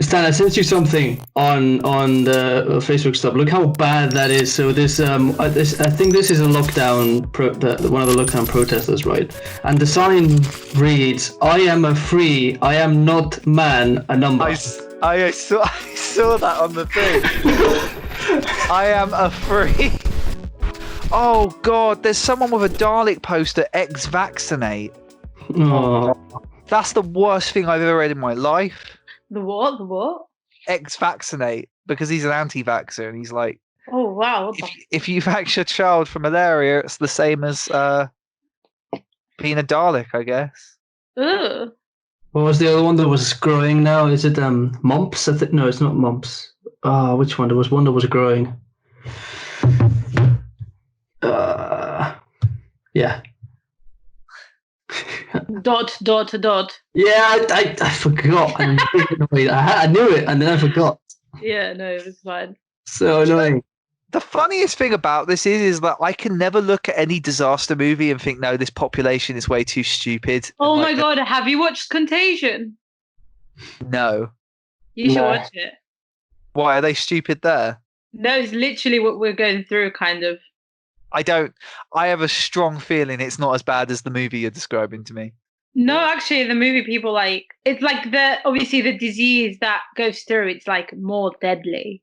Stan, I sent you something on the Facebook stuff. Look how bad that is. So I think this is a one of the lockdown protesters, right? And the sign reads, "I am a free. I am not man. A number." I saw that on the thing. I am a free. Oh God, there's someone with a Dalek poster. Ex-vaccinate. Oh. That's the worst thing I've ever read in my life. The what? The what? Ex-vaccinate, because he's an anti-vaxxer, and he's like, Oh wow! if you vax your child for malaria, it's the same as being a Dalek, I guess. Ugh. What was the other one that was growing now? Is it mumps? No, it's not mumps. Which one? There was one that was growing. Yeah. Dot. Yeah, I forgot. I knew it, and then I forgot. Yeah, no, it was fine. So annoying. The funniest thing about this is that I can never look at any disaster movie and think, no, this population is way too stupid. Oh my God, have you watched Contagion? No. You should watch it. Why, are they stupid there? No, it's literally what we're going through, kind of. I have a strong feeling it's not as bad as the movie you're describing to me. No, actually, the movie people like, it's like obviously the disease that goes through, it's like more deadly.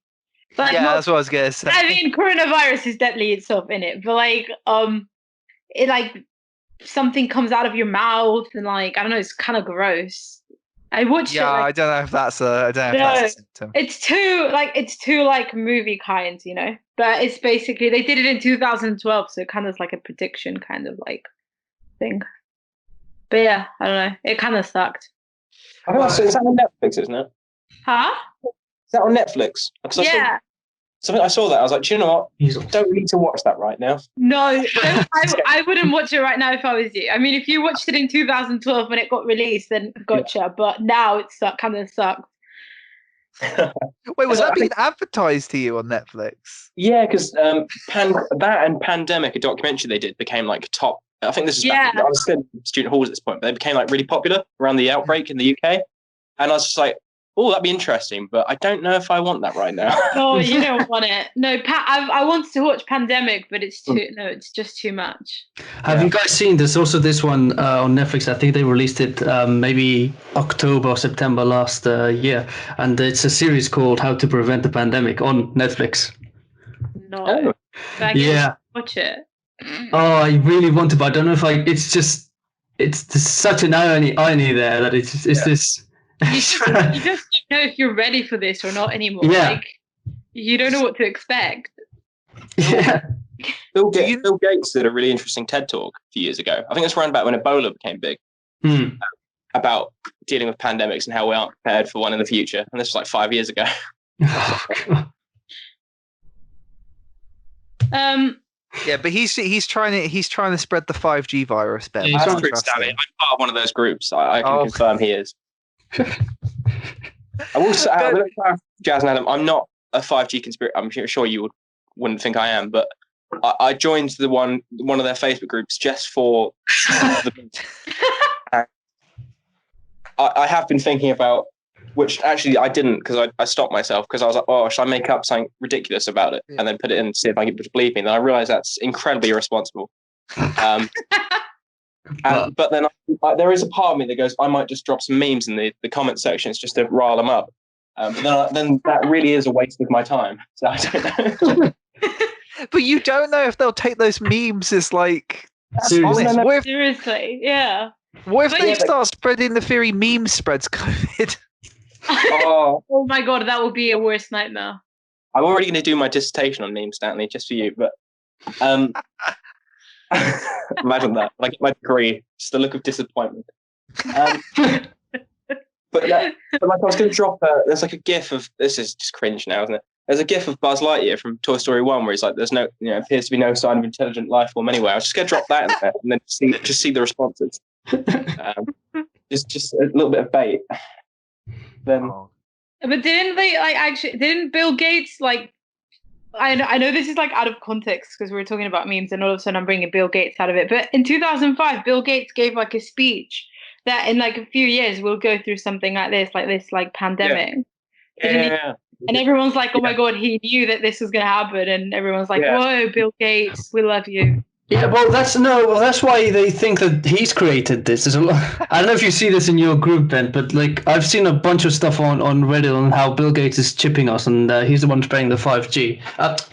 But yeah, that's what I was gonna say. I mean, coronavirus is deadly itself in it, but like, it like something comes out of your mouth and like I don't know, it's kind of gross. I watched it. Yeah, like, I don't know if that's a symptom. It's too like movie kind, you know. But it's basically they did it in 2012, so it kind of is like a prediction kind of like thing. But yeah, I don't know. It kind of sucked. I don't know, so is that on Netflix, isn't it? Huh? Is that on Netflix? Yeah. I saw that. I was like, do you know what? You don't need to watch that right now. No, I wouldn't watch it right now if I was you. I mean, if you watched it in 2012 when it got released, then gotcha. Yeah. But now it's kind of sucked. Wait, was that being advertised to you on Netflix? Yeah, because that and Pandemic, a documentary they did, became like top. I think this is back, I was still in student halls at this point, but they became like really popular around the outbreak in the UK. And I was just like, oh, that'd be interesting, but I don't know if I want that right now. Oh, you don't want it. No, I wanted to watch Pandemic, but it's just too much. Have you guys seen? There's also this one on Netflix. I think they released it maybe October or September last year, and it's a series called "How to Prevent the Pandemic" on Netflix. No, watch it. Oh, I really want to, but I don't know if it's just such an irony there that it's this. You just don't know if you're ready for this or not anymore. Yeah. Like, you don't know what to expect. Yeah. Bill Gates did a really interesting TED talk a few years ago. I think it's around about when Ebola became big. About dealing with pandemics and how we aren't prepared for one in the future. And this was like 5 years ago. Yeah, but he's trying to spread the 5G virus. Ben, I'm part of one of those groups. I can confirm he is. I will say, Jazz and Adam, I'm not a 5G conspiracy. I'm sure you wouldn't think I am, but I joined one of their Facebook groups just for I have been thinking about, which actually I didn't, because I stopped myself because I was like, oh, should I make up something ridiculous about it and then put it in and see if I can get people to believe me? And then I realized that's incredibly irresponsible. But then there is a part of me that goes, I might just drop some memes in the comment sections just to rile them up. But then that really is a waste of my time. So I don't know. But you don't know if they'll take those memes as like seriously. Seriously, yeah. What if they start spreading the theory meme spreads COVID? Oh my God, that would be a worst nightmare. I'm already going to do my dissertation on memes, Stanley, just for you. But imagine that, like my degree, just the look of disappointment. But like I was going to drop there's like a GIF of, this is just cringe now, isn't it? There's a GIF of Buzz Lightyear from Toy Story 1 where he's like, there's no, appears to be no sign of intelligent life form anywhere. I was just going to drop that in there and then just see the responses. Just a little bit of bait. Then. But didn't Bill Gates like? I know this is like out of context because we were talking about memes, and all of a sudden I'm bringing Bill Gates out of it. But in 2005, Bill Gates gave like a speech that in like a few years we'll go through something like this pandemic. And everyone's like, oh my God, he knew that this was going to happen. And everyone's like, whoa, Bill Gates, we love you. Yeah, well, that's why they think that he's created this. There's a lot. I don't know if you see this in your group, Ben, but like I've seen a bunch of stuff on Reddit on how Bill Gates is chipping us, and he's the one spreading the 5G,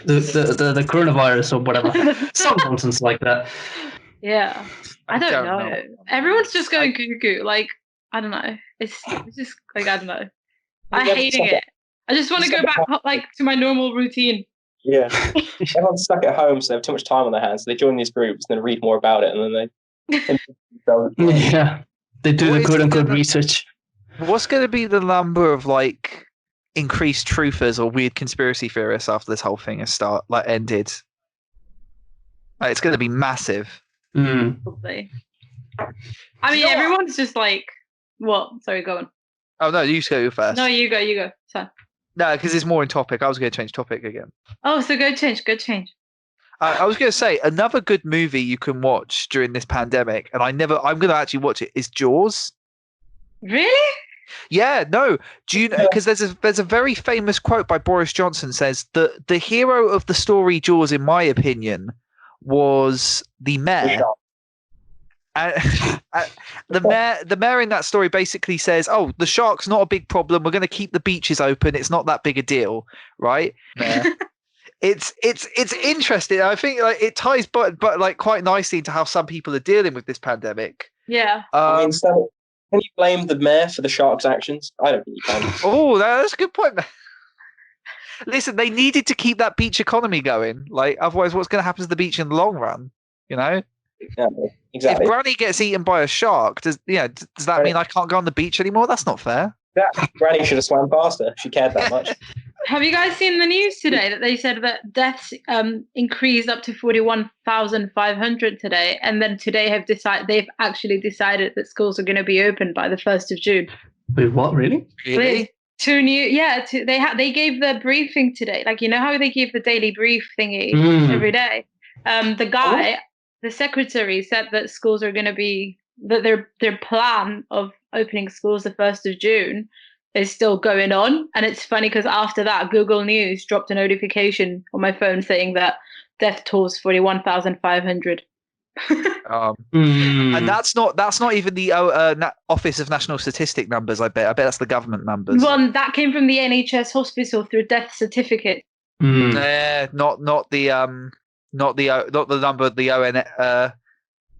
the coronavirus or whatever, some nonsense like that. Yeah, I don't know. Everyone's just going cuckoo. Like, I don't know. It's just like, I don't know. I'm hating it. I just want to go back like to my normal routine. Yeah, everyone's stuck at home, so they have too much time on their hands. So they join these groups, then read more about it, and then they do the quote-unquote research. What's going to be the number of like increased truthers or weird conspiracy theorists after this whole thing has ended? Like, it's going to be massive. Probably. I mean, everyone's just like, what? Sorry, go on. Oh no, you go first. No, you go. So. No, because it's more in topic. I was going to change topic again. Oh, so go change. I was going to say another good movie you can watch during this pandemic, and I'm going to actually watch it. Is Jaws? Really? Yeah. No. Do you know? Because there's a very famous quote by Boris Johnson says that the hero of the story Jaws, in my opinion, was the mayor. The mayor in that story basically says, "Oh, the shark's not a big problem. We're going to keep the beaches open. It's not that big a deal, right?" Yeah. It's interesting. I think like it ties, but like quite nicely into how some people are dealing with this pandemic. Yeah. I mean, so can you blame the mayor for the shark's actions? I don't think you can. Oh, that's a good point, man. Listen, they needed to keep that beach economy going. Like, otherwise, what's going to happen to the beach in the long run? You know. Exactly. If Granny gets eaten by a shark, does that mean I can't go on the beach anymore? That's not fair. Yeah, Granny should have swam faster. She cared that much. Have you guys seen the news today that they said that deaths increased up to 41,500 today, and then today they've actually decided that schools are going to be open by the 1st of June. Wait, what? Really? Really? They gave the briefing today. Like, you know how they give the daily brief thingy every day. The guy. The secretary said that schools are going to be that their plan of opening schools the 1st of June is still going on, and it's funny because after that, Google News dropped a notification on my phone saying that death tolls 41,500. And that's not even the Office of National Statistic numbers. I bet that's the government numbers. Well, that came from the NHS hospital through death certificate. Not the number of the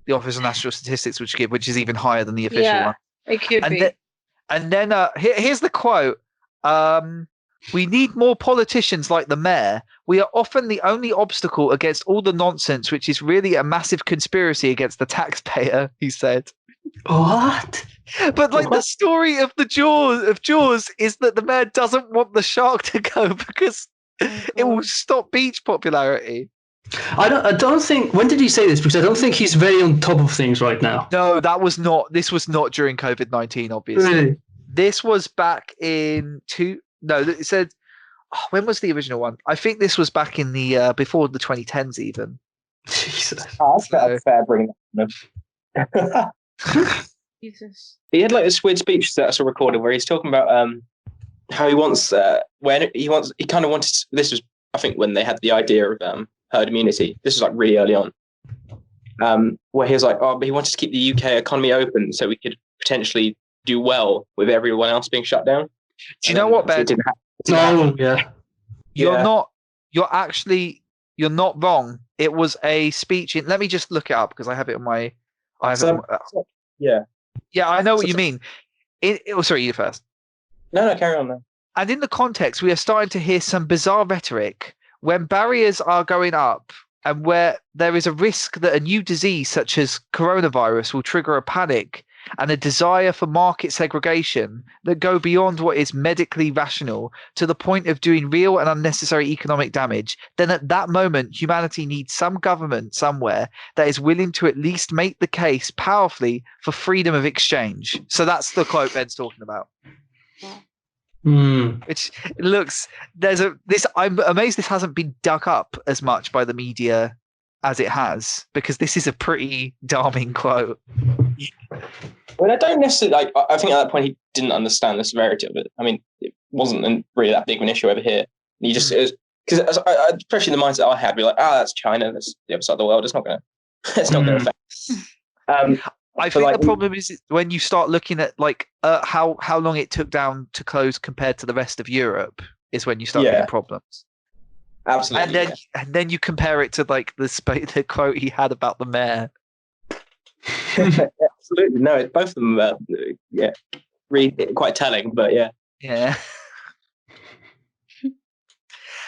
the Office of National Statistics which is even higher than the official one. It could be. And then here's the quote. We need more politicians like the mayor. We are often the only obstacle against all the nonsense, which is really a massive conspiracy against the taxpayer, he said. What? But like the story of Jaws is that the mayor doesn't want the shark to go because it will stop beach popularity. I don't think. When did he say this? Because I don't think he's very on top of things right now. No, this was not during COVID-19, obviously. Really? This was back in it said, when was the original one? I think this was back in the before the 2010s even. Jesus. That's fair bringing that up. Jesus. He had like this weird speech that I saw recorded where he's talking about how he wants he kind of wanted. This was, I think, when they had the idea of herd immunity. This was like really early on, where he was like, but he wanted to keep the UK economy open so we could potentially do well with everyone else being shut down. Do you know what, Ben? You're not wrong. It was a speech let me just look it up because I have it on my. Yeah, I know what you mean. Sorry, you first. No, carry on then. And in the context, we are starting to hear some bizarre rhetoric when barriers are going up and where there is a risk that a new disease such as coronavirus will trigger a panic and a desire for market segregation that go beyond what is medically rational to the point of doing real and unnecessary economic damage, then at that moment, humanity needs some government somewhere that is willing to at least make the case powerfully for freedom of exchange. So that's the quote Ben's talking about. Which looks I'm amazed this hasn't been dug up as much by the media as it has, because this is a pretty damning quote. Well, I don't necessarily I think at that point he didn't understand the severity of it. I mean, wasn't really that big of an issue over here. You just because especially the mindset I had, be like, that's China, that's the other side of the world. It's not going to affect. I think the problem is when you start looking at like how long it took down to close compared to the rest of Europe is when you start getting problems. Absolutely. And then you compare it to like the quote he had about the mayor. Absolutely. No, both of them really quite telling, but yeah. Yeah.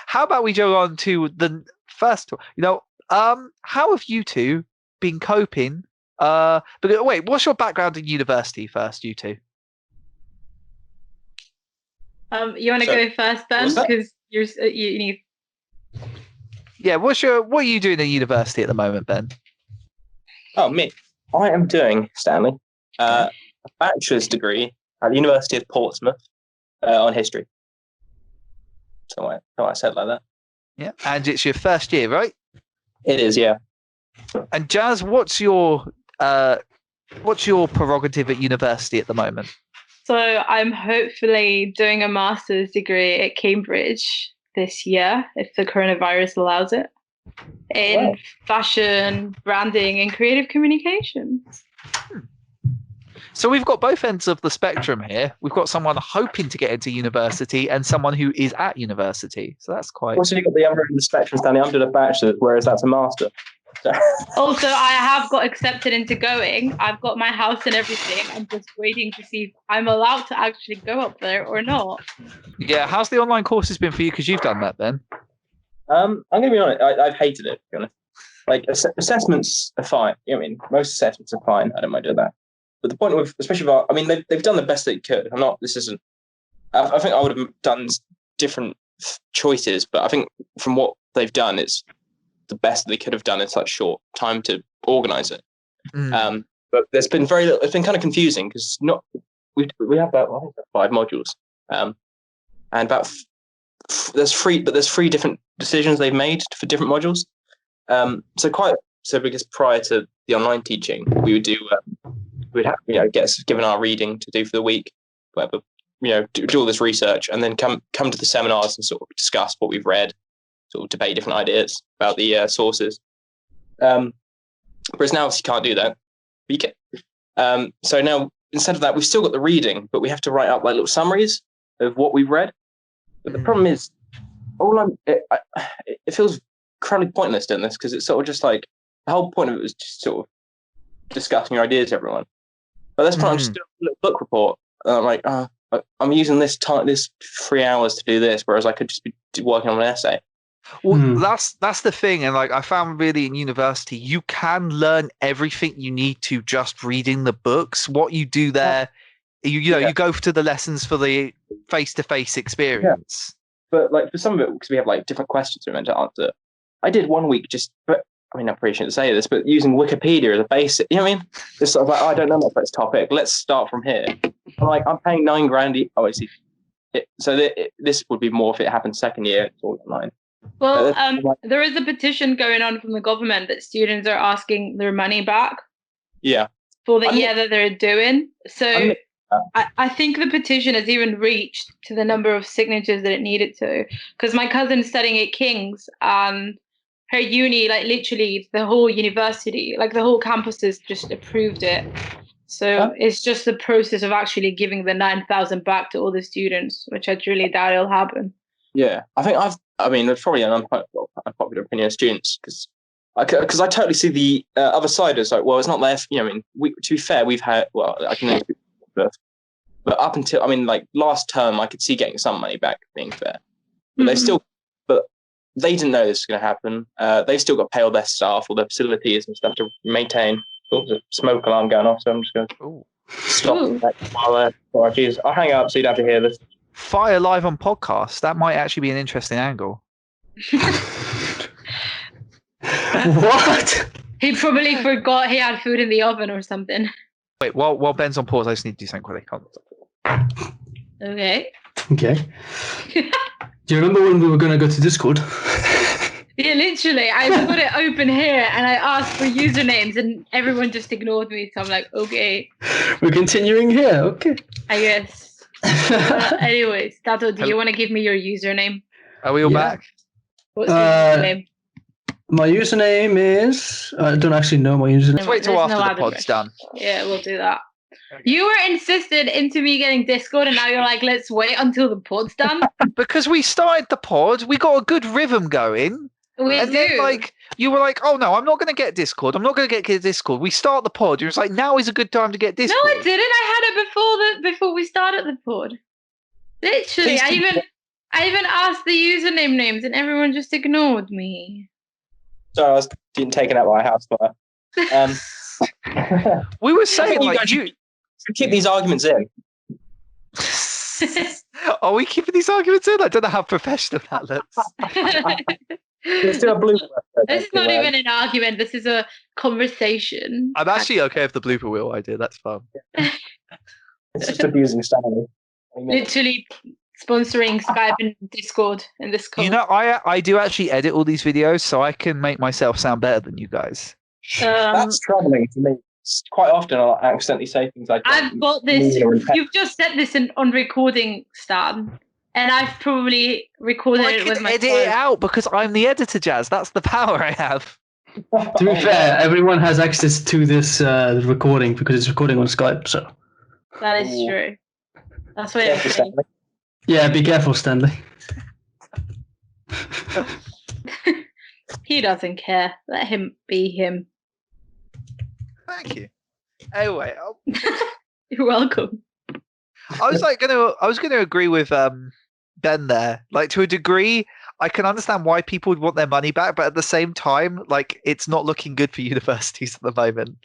How about we go on to the first, how have you two been coping? But wait, what's your background in university first, you two? You want to go first, Ben? Because you need. Yeah, what are you doing at university at the moment, Ben? Oh, me. I am doing, Stanley, a bachelor's degree at the University of Portsmouth on history. So I said it like that. Yeah, and it's your first year, right? It is, yeah. And Jazz, what's your prerogative at university at the moment? So I'm hopefully doing a master's degree at Cambridge this year, if the coronavirus allows it, in fashion, branding, and creative communications. So we've got both ends of the spectrum here. We've got someone hoping to get into university and someone who is at university. So that's quite... Also, you've got the other end of the spectrum, Stanley. I'm doing a bachelor's, whereas that's a master. So. Also, I have got accepted into going. I've got my house and everything. I'm just waiting to see if I'm allowed to actually go up there or not. Yeah, how's the online courses been for you? Because you've done that, Ben. I'm going to be honest. I've hated it, to be honest. Like, assessments are fine. I mean, most assessments are fine. I don't mind doing that. But the point with, especially about, I mean, they've done the best they could. I think I would have done different choices, but I think from what they've done, it's the best they could have done in such short time to organize it. But there's been it's been kind of confusing because we have about 5 modules, and about there's 3 different decisions they've made for different modules. So because prior to the online teaching, we would do we'd have get given our reading to do for the week, whatever, do all this research and then come to the seminars and sort of discuss what we've read, sort of debate different ideas about the sources. Whereas now, obviously, you can't do that. But you can. So now, instead of that, we've still got the reading, but we have to write up like little summaries of what we've read. But the problem is, it feels incredibly pointless doing this because it's sort of just like the whole point of it was just sort of discussing your ideas to everyone. But this point, I'm just doing a little book report. And I'm like, I'm using this 3 hours to do this, whereas I could just be working on an essay. Well, that's the thing, and like I found really in university, you can learn everything you need to just reading the books. What you do there, you go to the lessons for the face-to-face experience. Yeah. But like for some of it, because we have like different questions we're meant to answer, I did one week I'm pretty sure to say this, but using Wikipedia as a basic, you know what I mean? It's sort of like, I don't know much about this topic. Let's start from here. I'm paying $9,000. Oh, I see. This would be more if it happened second year. It's all online. Well, there is a petition going on from the government that students are asking their money back. Yeah. For the year that they're doing. So I think the petition has even reached to the number of signatures that it needed to. Because my cousin's studying at King's. Her uni, like literally the whole university, like the whole campus has just approved it. So it's just the process of actually giving the 9,000 back to all the students, which I truly doubt it'll happen. Yeah, I think there's probably an unpopular opinion of students because I totally see the other side as like, well, it's not their, to be fair, we've had, I can but up until, like last term, I could see getting some money back, being fair, but they didn't know this was going to happen. They've still got to pay all their staff, all their facilities and stuff to maintain. Oh, there's a smoke alarm going off, so I'm just going to stop. I'll hang up so you don't have to hear this. Fire live on podcast. That might actually be an interesting angle. What? He probably forgot he had food in the oven or something. Wait, while Ben's on pause, I just need to do something quickly. Okay. Do you remember when we were going to go to Discord? Yeah, literally. I've got it open here and I asked for usernames and everyone just ignored me. So I'm like, okay. We're continuing here. Okay. I guess. Anyways, Tato, do you want to give me your username? Are we all Yeah. back? What's your username? My username is. I don't actually know my username. Let's wait till There's after no the other pod's rush. done. Yeah, we'll do that. You were insisted into me getting Discord, and now you're like, let's wait until the pod's done. Because we started the pod, we got a good rhythm going. We And do. then, like, you were like, oh no, I'm not going to get Discord. I'm not going to get Discord. We start the pod. You was like, now is a good time to get No, Discord. I didn't. I had it before we started the pod. Literally, Please I even asked the username names, and everyone just ignored me. So I was getting taken out by a house fire. We were saying, think you like, guys you. Keep these arguments in. Are we keeping these arguments in? I don't know how professional that looks. There's still a blue. This is not even an argument. This is a conversation. I'm actually okay with the blooper wheel idea. That's fun. It's just abusing Stanley. Literally sponsoring Skype and Discord in this call. You know, I do actually edit all these videos, so I can make myself sound better than you guys. That's troubling to me. Quite often I'll accidentally say things I don't I've got this. mean or intend. You've just said this on recording, Stan, and I've probably recorded I it with can my edit phone. it out because I'm the editor, Jazz. That's the power I have. To be fair, everyone has access to this recording because it's recording on Skype. So That is Ooh. true. That's what I'm Careful, saying. Stanley. yeah, be careful, Stanley. He doesn't care. Let him be him. Thank you. Anyway, You're welcome. I was gonna agree with Ben there. Like, to a degree, I can understand why people would want their money back, but at the same time, like, it's not looking good for universities at the moment.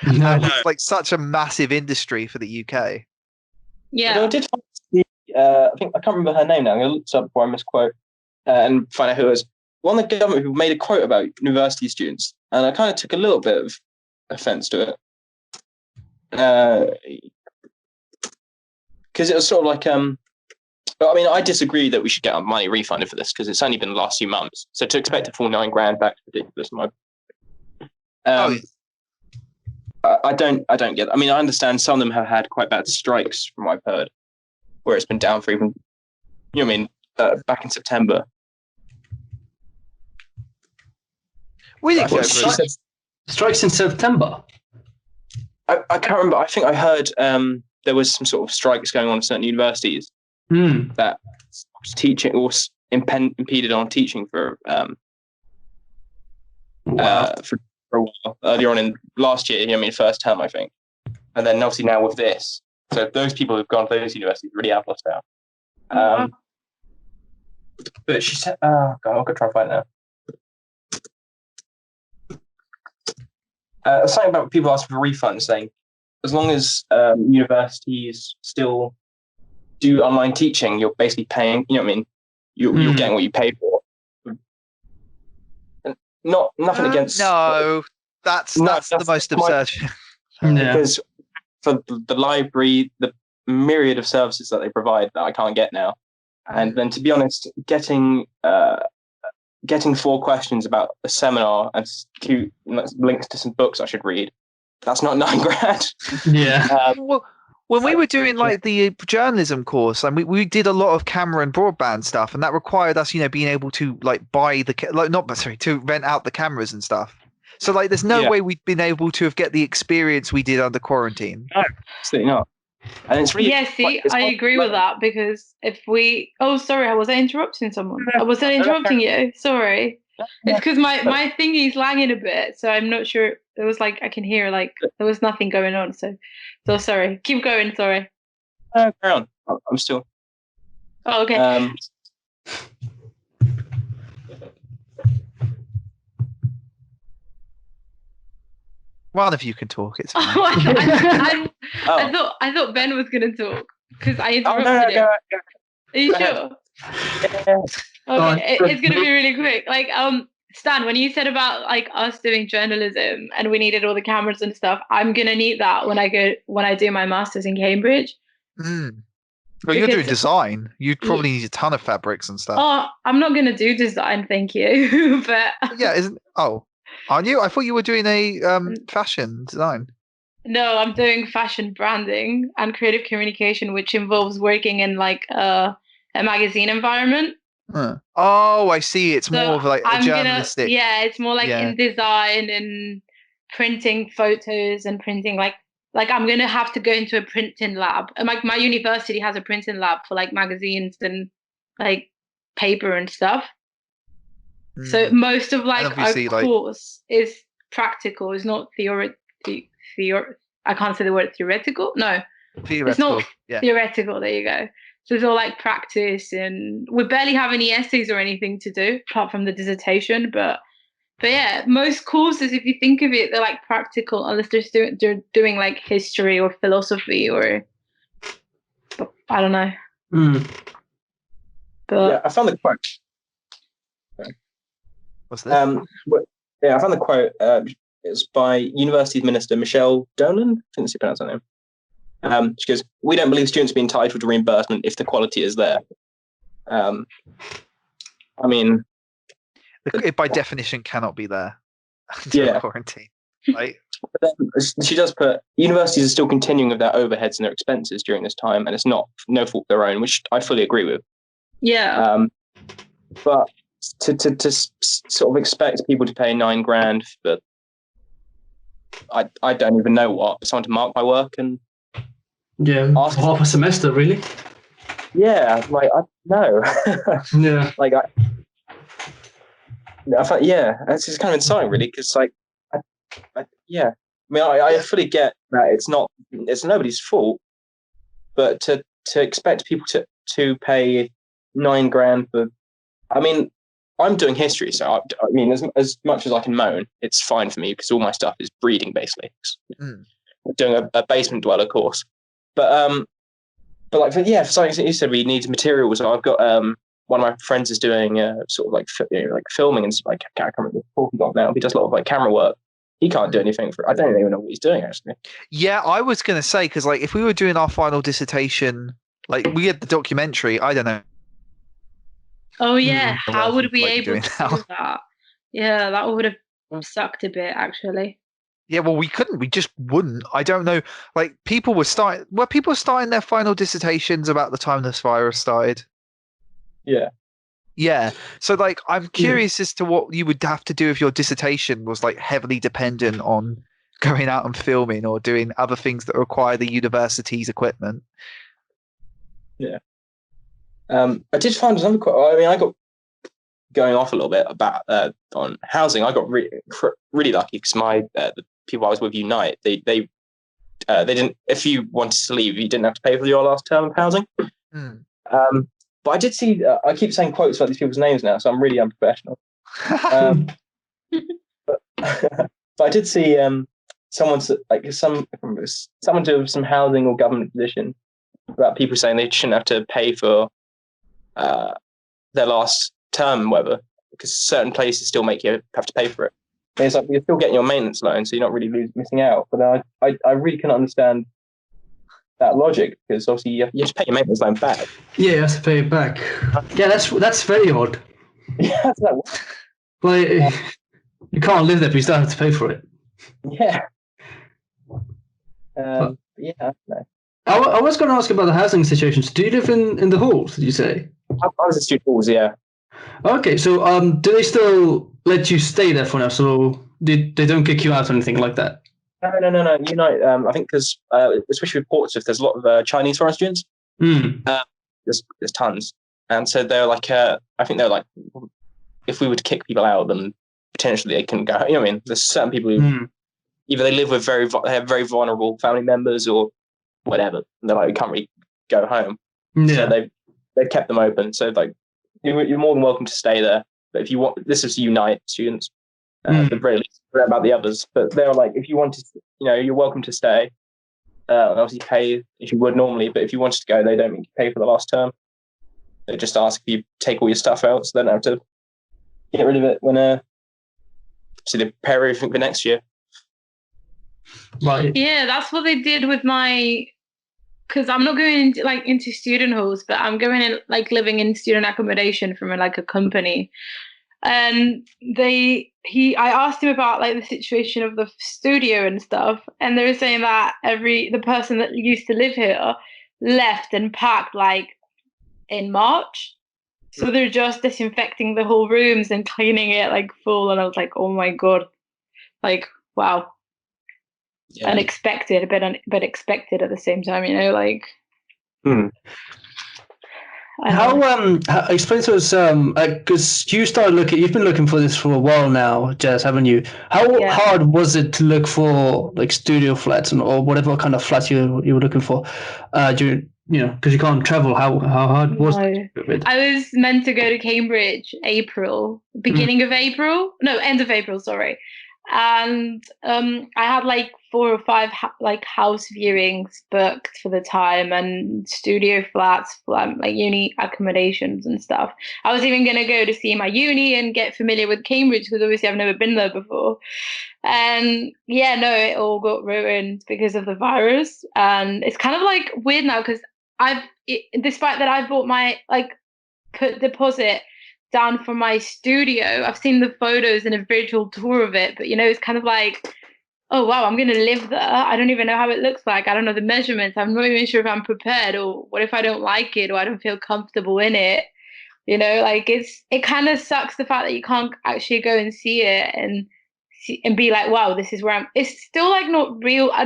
No. And it's like such a massive industry for the UK. Yeah. Although I did find I think I can't remember her name now. I'm going to look this up before I misquote and find out who it was. One of the government who made a quote about university students, and I kind of took a little bit of offence to it. Because it was sort of like, I mean, I disagree that we should get our money refunded for this because it's only been the last few months. So to expect a full £9,000 back is ridiculous. I don't get. I mean, I understand some of them have had quite bad strikes, from what I've heard, where it's been down for even, you know, what I mean, back in September. We didn't go She for said- Strikes in September. I can't remember. I think I heard there was some sort of strikes going on at certain universities that teaching was impeded on teaching for for a while earlier on in last year. You know, I mean, first term, I think, and then obviously now with this, so those people who've gone to those universities really have lost out. But she said, "Oh God, I'll go try and find it now." Something about people asking for refunds, saying as long as universities still do online teaching, you're basically paying. You know what I mean? You're getting what you pay for. And nothing against. No, that's the most absurd. Because for the library, the myriad of services that they provide that I can't get now, and then to be honest, getting 4 questions about a seminar and cute links to some books I should read, that's not £9,000. Yeah. Well, when we were doing like the journalism course, and we did a lot of camera and broadband stuff, and that required us, you know, being able to like buy to rent out the cameras and stuff. So like, there's no way we'd been able to have get the experience we did under quarantine. No, absolutely not. And it's really I agree with that, because if we sorry, was I interrupting someone? Was I interrupting you? Sorry. It's because my thingy's lagging a bit, so I'm not sure. It was like I can hear like there was nothing going on, so sorry. Keep going, sorry. Carry on. I'm still. Oh, okay. One of you can talk. It's fine. I thought Ben was gonna talk because I interrupted him. Are you sure? Okay, it's gonna be really quick. Like, Stan, when you said about like us doing journalism and we needed all the cameras and stuff, I'm gonna need that when I do my masters in Cambridge. Well, you're doing design. You'd probably need a ton of fabrics and stuff. Oh, I'm not gonna do design, thank you. But yeah, aren't you? I thought you were doing a fashion design. No, I'm doing fashion branding and creative communication, which involves working in like a magazine environment. Huh. Oh, I see. It's So more of like a journalistic. yeah, it's more like Yeah. in design and printing photos and printing like I'm gonna have to go into a printing lab. And like my university has a printing lab for like magazines and like paper and stuff. So Mm. most of And like our obviously, like course is practical, is not theor I can't say the word theoretical. No, it's not theoretical. Yeah. theoretical. There you go. So it's all like practice, and we barely have any essays or anything to do apart from the dissertation. But yeah, most courses, if you think of it, they're like practical, unless they're doing like history or philosophy or I don't know. Mm. Yeah, But I found the quote. What's this? Yeah, I found the quote. It's by University Minister Michelle Dolan. I think that's how you pronounce her name. She goes, "We don't believe students be entitled to reimbursement if the quality is there." I mean, It by definition cannot be there until Yeah. quarantine, right? but then she does put universities are still continuing with their overheads and their expenses during this time, and it's no fault of their own, which I fully agree with. yeah, But to sort of expect people to pay $9,000 for I don't even know what someone to mark my work and Yeah, Ask- half a semester, really. yeah, like I no, Yeah. like I thought it's just kind of insane really because like yeah, I mean I fully get that it's nobody's fault, but to expect people to pay $9,000 for, I mean, I'm doing history, so I mean, as much as I can moan, it's fine for me because all my stuff is breeding basically. Mm. I'm doing a basement dweller course, but like for something that you said, we need materials. So I've got one of my friends is doing sort of like like filming and like I can't remember what he got now. He does a lot of like camera work. He can't do anything for it. I don't even know what he's doing actually. Yeah, I was gonna say because like if we were doing our final dissertation, like we had the documentary. I don't know. oh yeah, what how else would we'd we like to able do to now. do that? Yeah, that would have sucked a bit actually. Yeah, well, we couldn't. We just wouldn't. I don't know. Like people were starting their final dissertations about the time this virus started. Yeah. Yeah. So like I'm curious as to what you would have to do if your dissertation was like heavily dependent on going out and filming or doing other things that require the university's equipment. Yeah. I did find another quote. I mean, I got going off a little bit about on housing. I got really lucky because my the people I was with Unite, they didn't. If you wanted to leave, you didn't have to pay for your last term of housing. Mm. But I did see. I keep saying quotes about these people's names now, so I'm really unprofessional. But I did see someone's like someone to some housing or government position about people saying they shouldn't have to pay for their last term, whatever, because certain places still make you have to pay for it. And it's like you're still getting your maintenance loan, so you're not really missing out. But I really couldn't understand that logic because obviously you have to pay your maintenance loan back. Yeah, you have to pay it back. Yeah, that's very odd. Yeah, Like you can't live there, but you still have to pay for it. yeah. Yeah. No. I was going to ask about the housing situations. Do you live in the halls? Did you say? I was a student halls, yeah. Okay, so do they still let you stay there for now? So they don't kick you out or anything like that? No. Unite. I think because especially with Portsmouth, there's a lot of Chinese foreign students. There's tons, and so they're like I think they're like if we were to kick people out, then potentially they couldn't go. You know what I mean? There's certain people who either they live with they have very vulnerable family members or whatever. And they're like we can't really go home. Yeah. So they've kept them open. So like you're more than welcome to stay there. But if you want, this is Unite students. At the very least, I don't know about the others, but they're like, if you wanted, you're welcome to stay. Obviously, pay if you would normally, but if you wanted to go, they don't make you pay for the last term. They just ask if you take all your stuff out, so they don't have to get rid of it when so they prepare everything for next year. Right. Yeah, that's what they did with my. Because I'm not going into student halls, but I'm going in like living in student accommodation from like a company. And I asked him about like the situation of the studio and stuff, and they were saying that the person that used to live here left and packed like in March. So they're just disinfecting the whole rooms and cleaning it like full. And I was like, oh my God, like, wow. Yeah. Unexpected, but expected at the same time, you know, like. Explain to us, because you've been looking for this for a while now, Jess, haven't you? How hard was it to look for like studio flats or whatever kind of flats you were looking for? Because you can't travel. How hard was it? I was meant to go to Cambridge beginning of April, no, end of April, sorry. And I had like 4 or 5 like house viewings booked for the time, and studio flats, like uni accommodations and stuff. I was even going to go to see my uni and get familiar with Cambridge, because obviously I've never been there before. And yeah, no, it all got ruined because of the virus. And it's kind of like weird now, because despite that I've bought my put deposit down for my studio, I've seen the photos and a virtual tour of it, but you know, it's kind of like, oh wow, I'm gonna live there. I don't even know how it looks like. I don't know the measurements. I'm not even sure if I'm prepared, or what if I don't like it, or I don't feel comfortable in it. You know, like it kind of sucks, the fact that you can't actually go and see it and be like, wow, this is where I'm. It's still like not real. I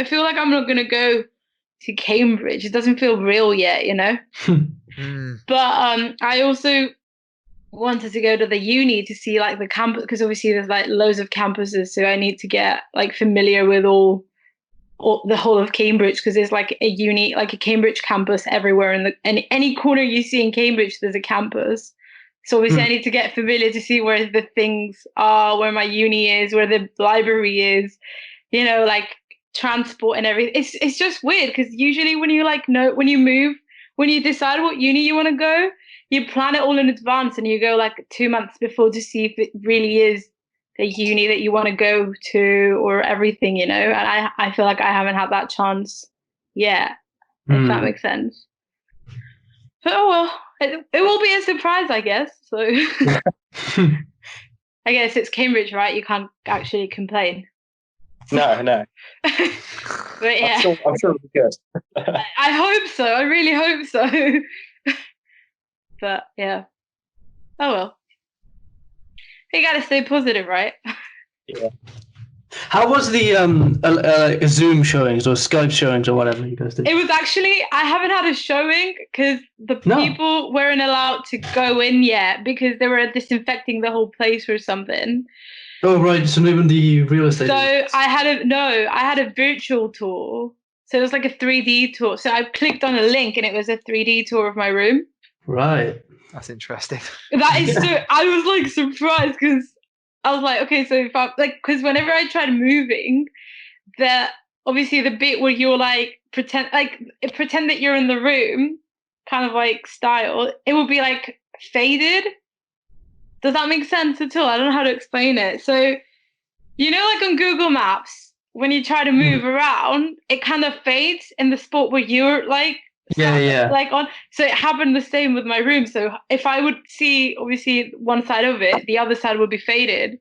feel like I'm not gonna go to Cambridge. It doesn't feel real yet, you know. But I also wanted to go to the uni to see like the campus, because obviously there's like loads of campuses, so I need to get like familiar with all the whole of Cambridge, because there's like a uni, like a Cambridge campus everywhere, and any corner you see in Cambridge there's a campus. So obviously I need to get familiar to see where the things are, where my uni is, where the library is, you know, like transport and everything. It's just weird, because usually when you when you move, when you decide what uni you want to go, you plan it all in advance, and you go like 2 months before to see if it really is the uni that you want to go to, or everything, you know. And I feel like I haven't had that chance yet, if that makes sense. But oh well, it will be a surprise, I guess. So I guess it's Cambridge, right? You can't actually complain. No. But yeah, I'm sure it'll be good. I hope so. I really hope so. But yeah. Oh well. You gotta stay positive, right? Yeah. How was the Zoom showings or Skype showings or whatever you guys did? It was actually, I haven't had a showing because people weren't allowed to go in yet, because they were disinfecting the whole place or something. Oh right, so even the real estate. So I had a virtual tour. So it was like a 3D tour. So I clicked on a link and it was a 3D tour of my room. Right. That's interesting. That is so. I was like surprised, because I was like, okay, so if I because whenever I tried moving, obviously the bit where you're like pretend that you're in the room, kind of like style, it will be like faded. Does that make sense at all? I don't know how to explain it. So, you know, like on Google Maps, when you try to move around, it kind of fades in the spot where you're like. Like on, so it happened the same with my room. So if I would see obviously one side of it, the other side would be faded.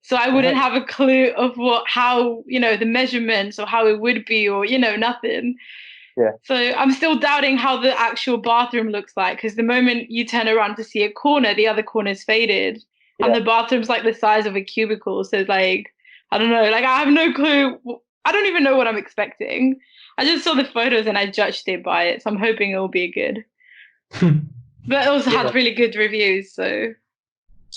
So I wouldn't have a clue of how, you know, the measurements or how it would be, or, you know, nothing. Yeah. So I'm still doubting how the actual bathroom looks like, because the moment you turn around to see a corner, the other corner is faded, and the bathroom's like the size of a cubicle. So like, I don't know, like I have no clue. I don't even know what I'm expecting. I just saw the photos and I judged it by it. So I'm hoping it will be good. But it also had really good reviews. So,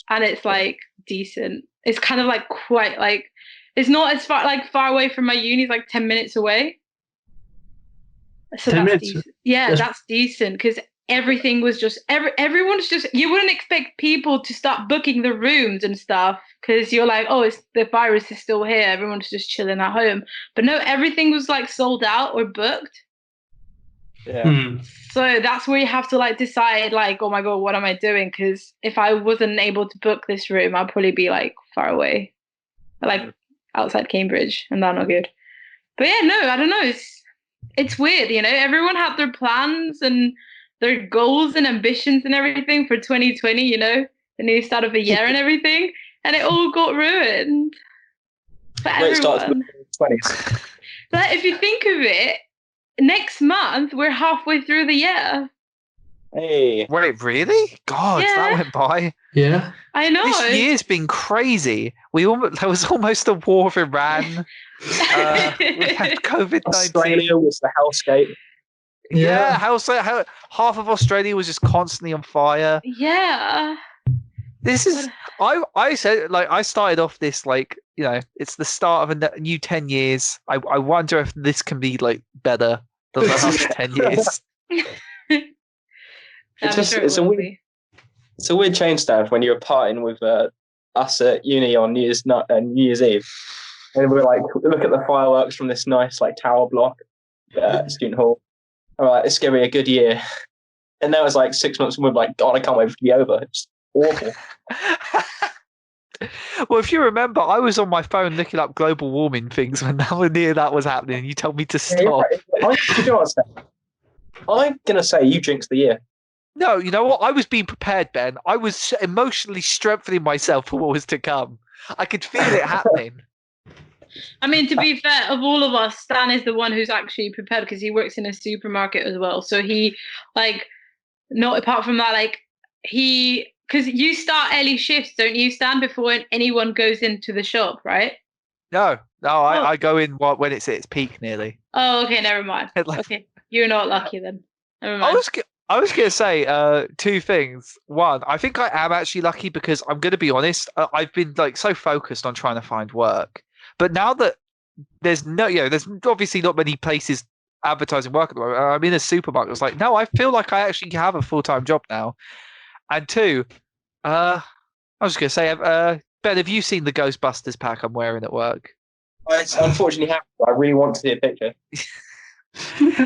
and it's like decent. It's kind of like quite like, it's not as far away from my uni. It's like 10 minutes away. So 10 that's minutes. decent. Yeah, that's decent, because everything was just everyone's just, you wouldn't expect people to start booking the rooms and stuff, because you're like, oh, the virus is still here, everyone's just chilling at home. But no, everything was like sold out or booked. So that's where you have to like decide, like, oh my god, what am I doing? Because if I wasn't able to book this room, I'd probably be like far away, like outside Cambridge, and that's not good. But yeah, no, I don't know, it's weird, you know. Everyone had their plans and their goals and ambitions and everything for 2020, you know. the new start of the year and everything, and it all got ruined for Great start to everyone. the 20s. But if you think of it, next month we're halfway through the year. Hey. Wait, really? God, Yeah. that went by. Yeah. I know. This year's been crazy. There was almost a war of Iran. We had COVID-19. Australia was the hellscape. Yeah, half of Australia was just constantly on fire. Yeah. This is I said, like, I started off this, like, you know, it's the start of a new 10 years. I wonder if this can be like better than the last 10 years. It's a weird change, Steph, when you're partying with us at uni on New Year's Eve, and we're like, look at the fireworks from this nice like tower block student hall. I'm like, it's gonna be a good year. And then it was like 6 months, and we're like, God, I can't wait for it to be over. It's awful. Well, if you remember, I was on my phone looking up global warming things when that was happening, and you told me to stop. I'm gonna say you jinxed the year. No, you know what? I was being prepared, Ben. I was emotionally strengthening myself for what was to come. I could feel it happening. I mean, to be fair, of all of us, Stan is the one who's actually prepared because he works in a supermarket as well. So he, like, not apart from that, like, because you start early shifts, don't you, Stan, before anyone goes into the shop, right? No, I go in when it's at its peak nearly. Oh, okay, never mind. Okay, you're not lucky then. Never mind. I was going to say two things. One, I think I am actually lucky because I'm going to be honest. I've been like so focused on trying to find work, but now that there's obviously not many places advertising work at the moment. I'm in a supermarket. It's like, no, I feel like I actually have a full-time job now. And two, I was going to say, Ben, have you seen the Ghostbusters pack I'm wearing at work? I unfortunately haven't. I really want to see a picture.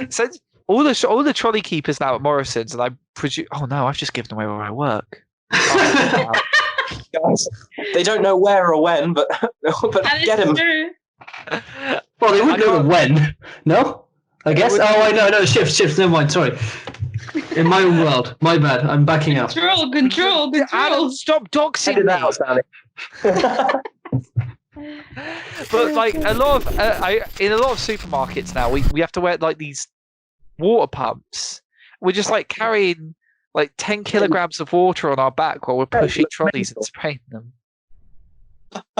So all the trolley keepers now at Morrison's, and I presume. Oh no, I've just given away where I work. Guys, they don't know where or when, but get them. Well, they would know when. No, I guess. Oh, I know. Shift. Never mind. Sorry. In my own world, my bad. I'm backing up. Control. Adam, stop doxing me. Out, Stanley. But like a lot of in a lot of supermarkets now, we have to wear like these water pumps. We're just like carrying like 10 kilograms of water on our back while we're pushing trolleys and spraying them.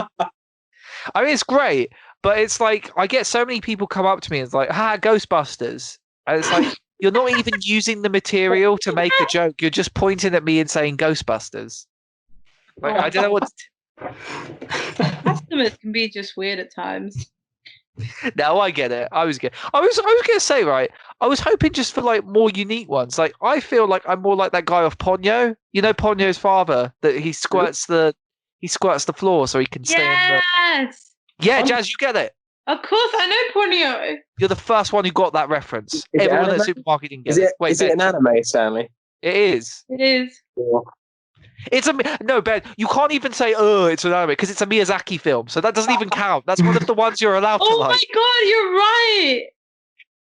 I mean, it's great, but it's like I get so many people come up to me and it's like, Ghostbusters. And it's like, you're not even using the material to make a joke. You're just pointing at me and saying Ghostbusters. Like, I don't know what. Customers can be just weird at times. No, I get it. I was gonna say, right, I was hoping just for like more unique ones. Like, I feel like I'm more like that guy off Ponyo. You know Ponyo's father, that he squirts the floor so he can stay on the. Yeah, Jazz, you get it. Of course, I know Ponyo. You're the first one who got that reference. Everyone at the supermarket didn't get it. Wait, is it an anime, Stanley? It is. It is. It's no, Ben. You can't even say, "Oh, it's an anime," because it's a Miyazaki film, so that doesn't even count. That's one of the ones you're allowed to like. Oh my god, you're right.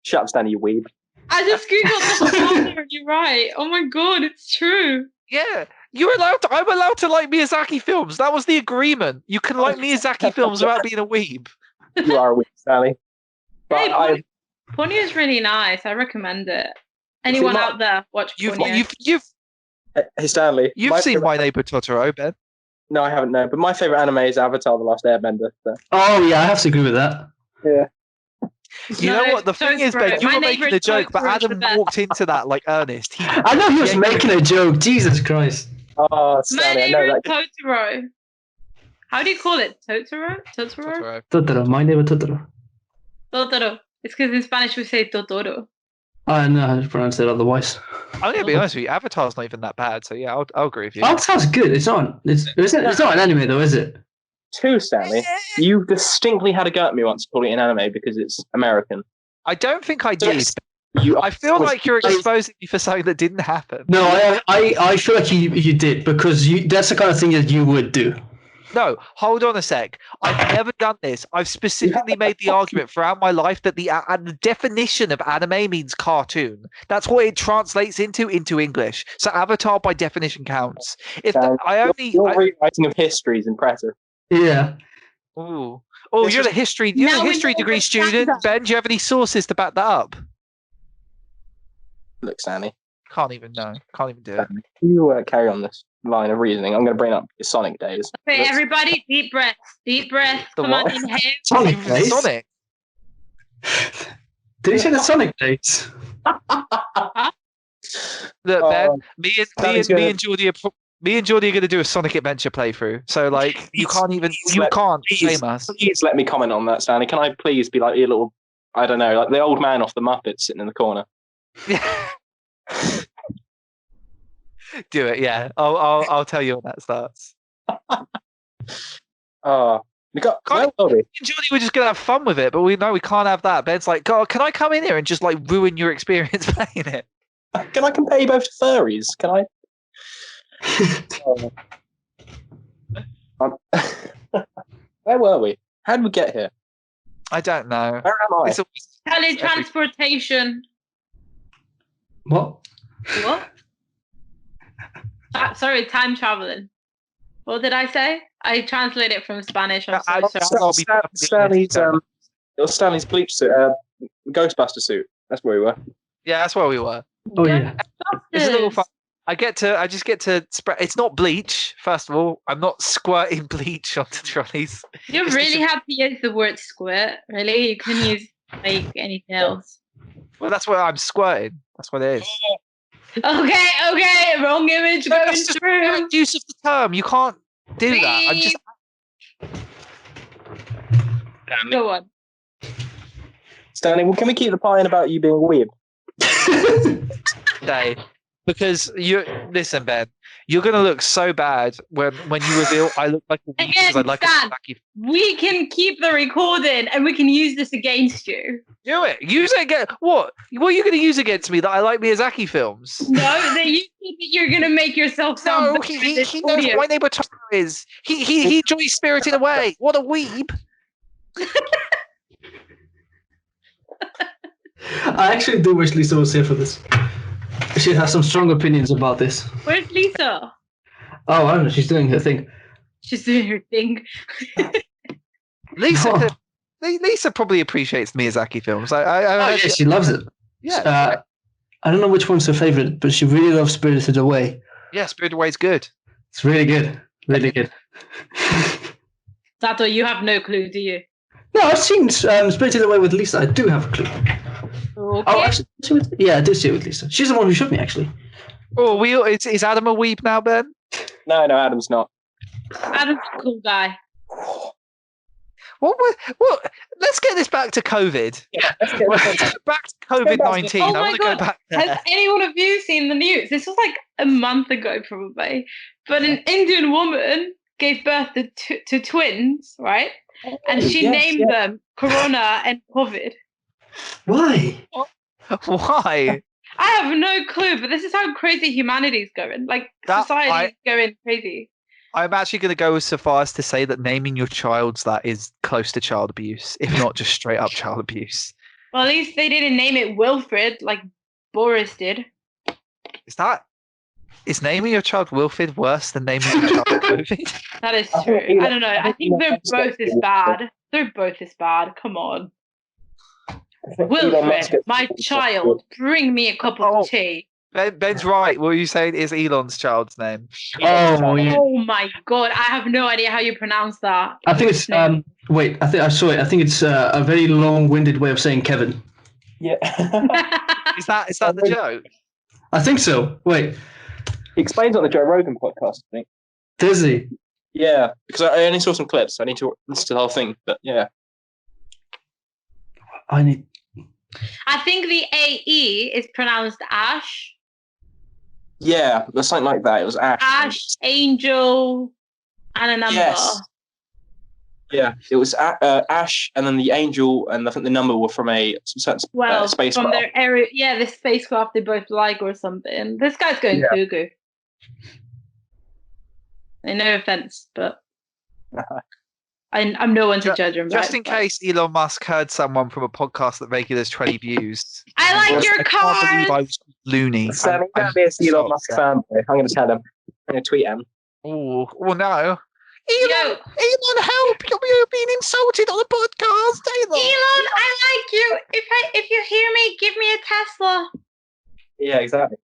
Shut up, Stanley, you weeb. I just googled the father, and you're right. Oh my god, it's true. Yeah, you're allowed to. I'm allowed to like Miyazaki films. That was the agreement. You can like Miyazaki films without being a weeb. You are a weeb, Stanley. But hey, Ponyo is really nice. I recommend it. Anyone out there watch Ponyo? Hey Stanley, you've seen My Neighbor Totoro, Ben? No, I haven't. No, but my favorite anime is Avatar: The Last Airbender. So. Oh yeah, I have to agree with that. Yeah. You know what? The thing is, Ben, you were making a joke, but Adam walked into that like earnest. I know he was making a joke. Jesus Christ. Oh, Stanley, I know that. Totoro. How do you call it? Totoro? Totoro. My neighbor Totoro. Totoro. It's because in Spanish we say Totoro. I know how to pronounce it otherwise. I'm gonna be honest with you. Avatar's not even that bad, so yeah, I'll agree with you. Avatar's good. It's not. It's not an anime though, is it? Two, Stanley. You distinctly had a go at me once calling it an anime because it's American. I don't think I did. Yes. I feel like you're exposing me for something that didn't happen. No, I feel like you did because that's the kind of thing that you would do. No, hold on a sec. I've never done this. I've specifically made the argument throughout my life that the definition of anime means cartoon. That's what it translates into English. So Avatar by definition counts. If your rewriting of history is impressive. Yeah. you're Now a history we know degree what student, that- Ben. Do you have any sources to back that up? Look, Stanley. Can't even do it. You carry on this line of reasoning. I'm going to bring up your Sonic days. Okay, everybody, deep breaths. Deep breaths. The Come what? on, inhale. Sonic Even days? Sonic. Did you say the Sonic days? Look, Ben. Me Stanley's and Geordie are going to do a Sonic Adventure playthrough. So like, you can't shame us. Please let me comment on that, Stanley. Can I please be like your little, I don't know, like the old man off the Muppets sitting in the corner? Do it, yeah. I'll tell you when that starts. Oh, where were we? Me and Geordie were just gonna have fun with it, but we can't have that. Ben's like, God, can I come in here and just like ruin your experience playing it? Can I compare you both to furries? Can I? Where were we? How did we get here? I don't know. Where am I? Teletransportation. What? What? Sorry, time traveling. What did I say? I translate it from Spanish. I'm so sorry. Stanley's bleach suit, Ghostbuster suit. That's where we were. Yeah, that's where we were. Oh yeah. It's a little fun. I just get to spread. It's not bleach. First of all, I'm not squirting bleach onto trolleys. You really have to use the word squirt. Really, you can use like anything else. Well, that's what I'm squirting. That's what it is. Okay, wrong image going That's just through. correct use of the term. You can't do that. I'm just. Go on. Stanley, well, can we keep the pie in about you being a weeb? Day. Because listen, Ben, you're gonna look so bad when you reveal I look like a weeb because I like Stan, a we can keep the recording and we can use this against you. Do it. Use it again. What? What are you going to use against me that I like Miyazaki films? No, that you're going to make yourself sound No, better he in this knows audio. what my neighbor Totoro is. He enjoys Spirited Away. What a weeb. I actually do wish Lisa was here for this. She has some strong opinions about this. Where's Lisa? Oh, I don't know. She's doing her thing. She's doing her thing. Lisa probably appreciates Miyazaki films. Yeah, she loves it. Yeah. I don't know which one's her favorite, but she really loves Spirited Away. Yeah, Spirited Away is good. It's really good. Really good. Sato, you have no clue, do you? No, I've seen Spirited Away with Lisa. I do have a clue. Okay. Oh, actually, yeah, I did see it with Lisa. She's the one who showed me, actually. Oh, is Adam a weeb now, Ben? No, Adam's not. Adam's a cool guy. What? Let's get this back to COVID. Yeah, let's get Back to COVID-19. Oh I my want to go God. back Has there. any one of you seen the news? This was like a month ago, probably. But an Indian woman gave birth to twins, right? And she named them Corona and COVID. Why? Why? I have no clue, but this is how crazy humanity's going. Like, society's going crazy. I'm actually going to go so far as to say that naming your child that is close to child abuse, if not just straight up child abuse. Well, at least they didn't name it Wilfred like Boris did. Is naming your child Wilfred worse than naming your child COVID? That is true. I don't know. I think they're both as bad. They're both as bad. Come on. Wilfred, my child, bring me a cup of tea. Ben's right. What are you saying is Elon's child's name? Oh, yeah. Oh my God. I have no idea how you pronounce that. I think it's wait. I think I saw it. I think it's a very long-winded way of saying Kevin. Yeah. Is that the joke? I think so. Wait. He explains on the Joe Rogan podcast, I think. Does he? Yeah, because I only saw some clips. I need to listen to the whole thing. But yeah. I think the AE is pronounced Ash. Yeah, there's something like that. It was Ash. Ash, Angel, and a number. Yes. Yeah, it was Ash, and then the Angel, and I think the number were from a spacecraft. From their area. Yeah, the spacecraft they both like or something. This guy's going cuckoo. No offense, but I'm no one to judge him. Just in case Elon Musk heard someone from a podcast that regulars 20 views. I like your I can't believe I cars. was loony. Sammy, don't be a Elon Musk fanboy. I'm going to tell him. I'm going to tweet him. Oh no. Yo, Elon, help! You're being insulted on the podcast, Elon. Elon, I like you. If you hear me, give me a Tesla. Yeah, exactly.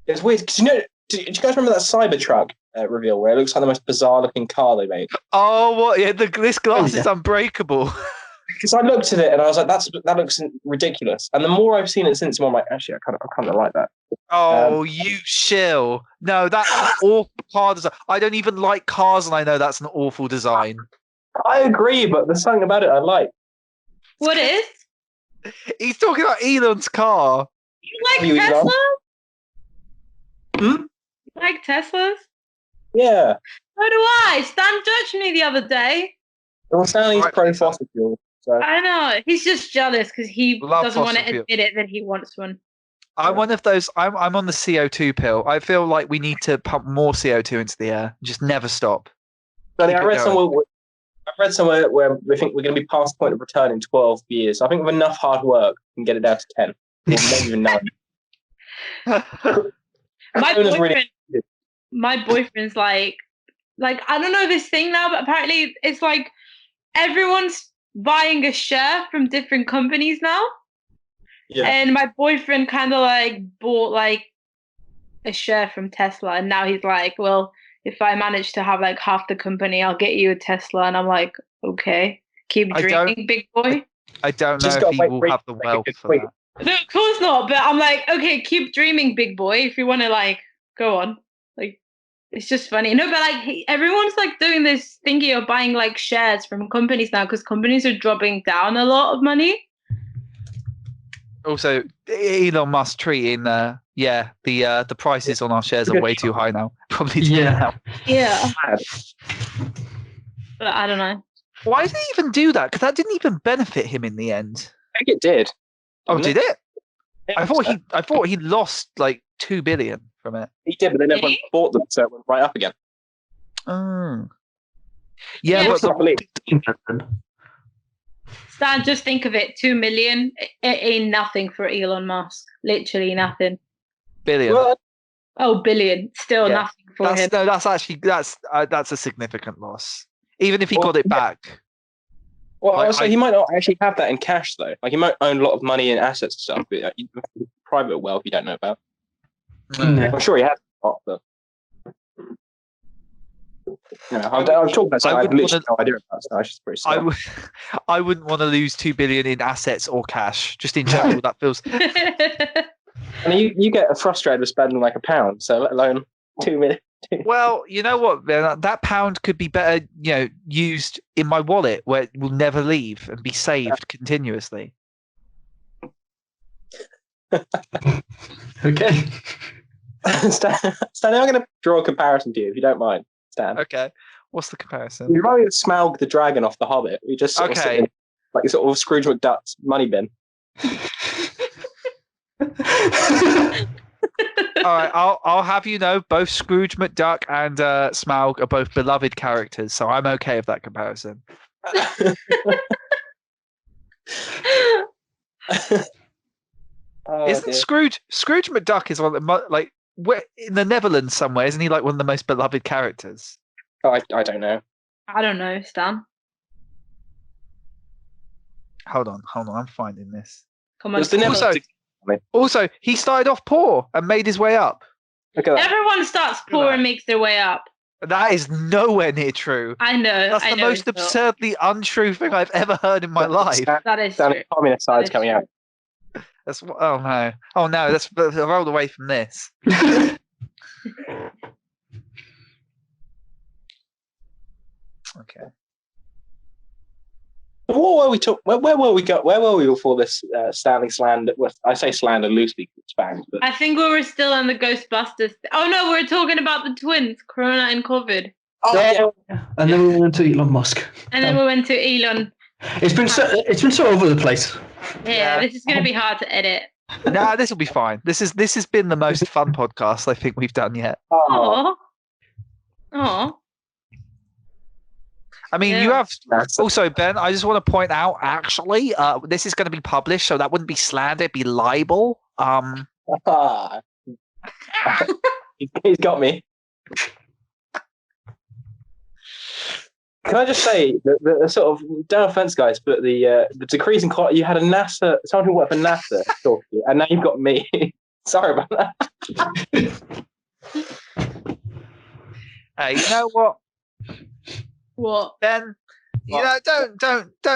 It's weird because do you guys remember that Cybertruck reveal where it looks like the most bizarre looking car they made? Oh, what? Yeah, this glass is unbreakable. Because I looked at it and I was like, that looks ridiculous. And the more I've seen it since, the more I'm like, actually, I kind of like that. Oh, you shill. No, that's an awful car design. I don't even like cars, and I know that's an awful design. I agree, but there's something about it I like. What is? He's talking about Elon's car. You like You, Elon? Teslas? Hmm? You like Teslas? Yeah. So do I. Stan judged me the other day. Well, Stanley's Right. pro fossil fuel. So I know. He's just jealous because he Love doesn't want to fossil fuel. admit it that he wants one. I'm one of those. I'm on the CO2 pill. I feel like we need to pump more CO2 into the air. Just never stop. Stanley, Keep I it read going. somewhere where we think we're going to be past the point of return in 12 years. I think with enough hard work, we can get it down to 10. Or maybe even 9. My boyfriend's like I don't know this thing now, but apparently it's like everyone's buying a share from different companies now. Yeah. And my boyfriend kind of like bought like a share from Tesla, and now he's like, well, if I manage to have like half the company, I'll get you a Tesla. And I'm like, okay, keep dreaming, big boy. I don't know Just if gotta he wait will for it have to the make a wealth good for tweet. that. No, of course not. But I'm like, okay, keep dreaming, big boy. If you want to like go on, like it's just funny. No, but like everyone's like doing this thinking of buying like shares from companies now because companies are dropping down a lot of money. Also, Elon Musk treating the prices on our shares are way too high now. Probably Yeah. Yeah. But I don't know. Why did he even do that? Because that didn't even benefit him in the end. I think it did. Oh, Didn't did it? Yeah, I thought he lost like 2 billion from it. he did, but then everyone Really? bought them, so it went right up again. Oh. Yeah, Yeah, What's but up, Lee? Stan, just think of it. 2 million it ain't nothing for Elon Musk. Literally nothing. billion. Well, Oh, billion. Still Yeah. nothing for him. That's a significant loss. Even if he Well, got it yeah. back. also, he might not actually have that in cash, though. Like, he might own a lot of money in assets and stuff, but private wealth you don't know about. Yeah. I'm sure he has a lot, but... I'm talking about something I have literally no idea about, so I should pretty stop. I wouldn't want to lose 2 billion in assets or cash. Just in general, that feels. And you get frustrated with spending like £1, so let alone 2 million. Well, you know what? Ben? That pound could be better, used in my wallet where it will never leave and be saved continuously. Okay. Stan, I'm going to draw a comparison to you, if you don't mind, Stan. Okay. What's the comparison? You remind me of Smaug the dragon off The Hobbit. We just sort of sit in, like sort of Scrooge McDuck's money bin. All right, I'll have you know, both Scrooge McDuck and Smaug are both beloved characters, so I'm okay with that comparison. Isn't dear. Scrooge McDuck is one of the where in the Netherlands somewhere? Isn't he like one of the most beloved characters? Oh, I don't know. I don't know, Stan. Hold on, I'm finding this. Come on. It's the Netherlands. Also, he started off poor and made his way up. Look at that. Everyone starts poor and makes their way up. That is nowhere near true. I know. That's the most absurdly untrue thing I've ever heard in my life. That is Stan, true. communist side's coming out. That's oh no, let's roll away from this. Okay. What were we Where were we Where were we before this Stanley slander? Well, I say slander loosely, it's banned, but I think we were still on the Ghostbusters. Oh no, we're talking about the twins, Corona and COVID. yeah. And then we went to Elon Musk. And then we went to Elon. It's been so all over the place. Yeah, this is going to be hard to edit. Nah, this will be fine. This has been the most fun podcast I think we've done yet. Oh. Oh. I mean, Yeah. you have That's also, Ben. I just want to point out, actually, this is going to be published, so that wouldn't be slander; it'd be libel. he's got me. Can I just say the sort of no offense, guys, but the decreasing quality. You had a NASA, someone who worked for NASA, talk to you, and now you've got me. Sorry about that. Hey, you know what, What? Ben? You know,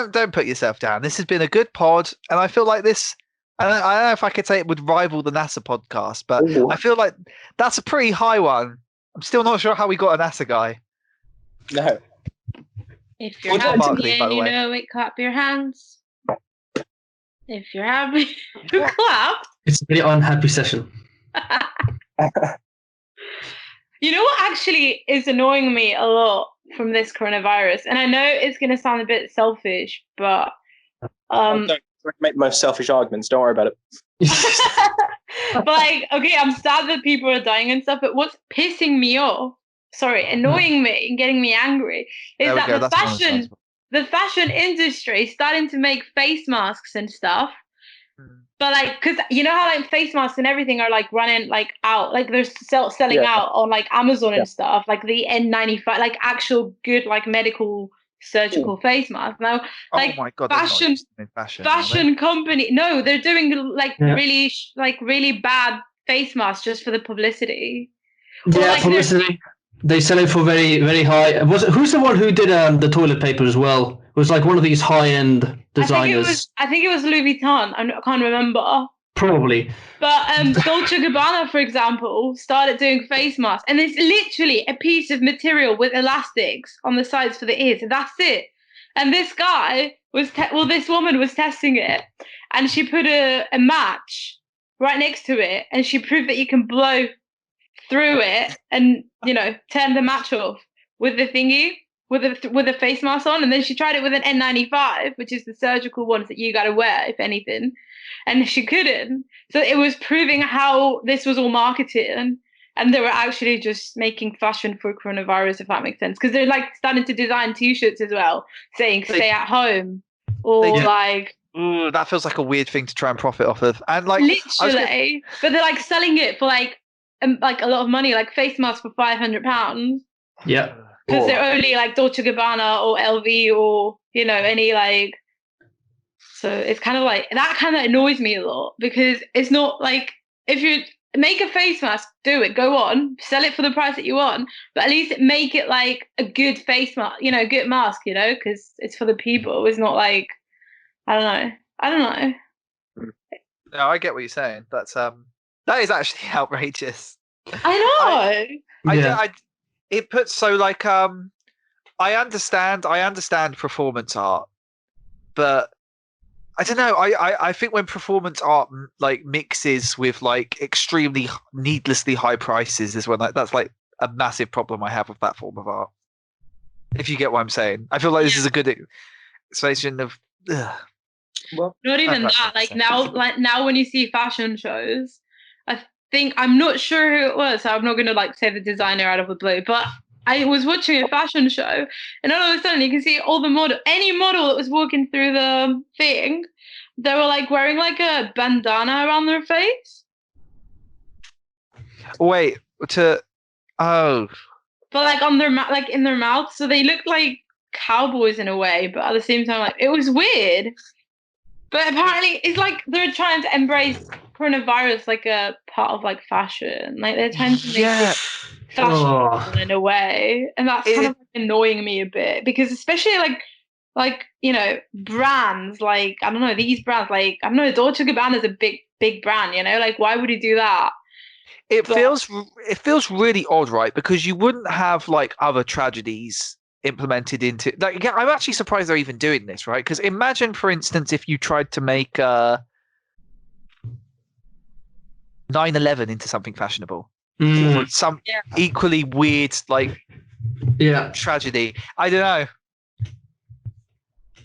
don't put yourself down. This has been a good pod, and I feel like this. I don't know if I could say it would rival the NASA podcast, but Ooh. I feel like that's a pretty high one. I'm still not sure how we got a NASA guy. No. If you're Well, John happy Barkley, by and the you way. know it, clap your hands. If you're happy, you clap. It's a very unhappy session. You know what actually is annoying me a lot from this coronavirus, and I know it's going to sound a bit selfish, but Don't make the most selfish arguments. Don't worry about it. but like, okay, I'm sad that people are dying and stuff, but what's pissing me off, annoying me and getting me angry, is There we that go, the that's fashion industry is starting to make face masks and stuff. But like, because you know how like face masks and everything are like running like out, like they're selling out on like Amazon and stuff, like the N95, like actual good like medical surgical face mask. Now, like, oh my god, fashion company, no, they're doing like really bad face masks just for the publicity. Yeah, like, publicity. They sell it for very, very high. Who's the one who did the toilet paper as well? It was like one of these high-end designers. I think it was Louis Vuitton. I can't remember. Probably. But Dolce & Gabbana, for example, started doing face masks, and it's literally a piece of material with elastics on the sides for the ears. That's it. And this guy this woman was testing it, and she put a match right next to it, and she proved that you can blow through it and turn the match off with the thingy with a face mask on. And then she tried it with an N95, which is the surgical ones that you got to wear if anything, and she couldn't. So it was proving how this was all marketing, and they were actually just making fashion for coronavirus, if that makes sense, because they're like starting to design t-shirts as well saying stay at home, or like ooh, that feels like a weird thing to try and profit off of. And like literally, but they're like selling it for like a lot of money, like face masks for £500. Yeah. Because they're only like Dolce & Gabbana or LV or any like. So it's kind of like that kind of annoys me a lot, because it's not like, if you make a face mask, do it, go on, sell it for the price that you want, but at least make it like a good face mask, good mask, because it's for the people. It's not like, I don't know. No, I get what you're saying. That's that is actually outrageous. I know. It puts so like I understand performance art, but I don't know. I think when performance art like mixes with like extremely needlessly high prices is when that's like a massive problem I have with that form of art. If you get what I'm saying, I feel like this is a good explanation of. Well, not even that. Like now, when you see fashion shows, I'm not sure who it was, so I'm not gonna like say the designer out of the blue, but I was watching a fashion show, and all of a sudden you can see all the any model that was walking through the thing, they were like wearing like a bandana around their face. Wait, but like on their like in their mouth, so they looked like cowboys in a way, but at the same time, like, it was weird. But apparently, it's like they're trying to embrace coronavirus like a part of like fashion. Like they're trying to make it fashionable in a way, and that's kind of like annoying me a bit, because especially like brands like, I don't know, these brands like, I don't know, Dolce & Gabbana is a big brand, like why would he do that? It feels really odd, right? Because you wouldn't have like other tragedies implemented into like. I'm actually surprised they're even doing this, right? Because imagine, for instance, if you tried to make 9/11 into something fashionable, or some equally weird like tragedy. I don't know.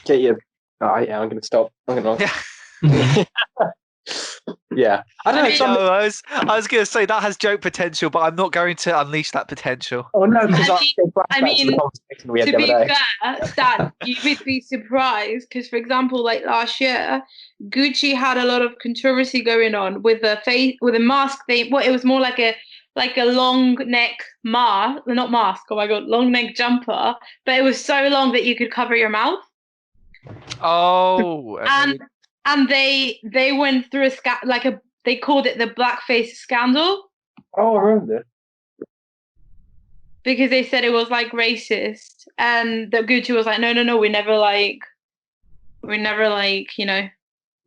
Get you. Oh, yeah, I'm gonna stop. I'm gonna. Yeah, I don't know. mean, Some, No, I was going to say that has joke potential, but I'm not going to unleash that potential. oh no, because I mean, the conversation we had to the other be day. fair, Stan, you would be surprised because, for example, like last year, Gucci had a lot of controversy going on with a mask thing. Well, it was more like a long neck mask, not mask. Oh my god, long neck jumper, but it was so long that you could cover your mouth. Oh, And they went through they called it the blackface scandal. Oh, I remember. Because they said it was like racist, and the Gucci was like, no, we never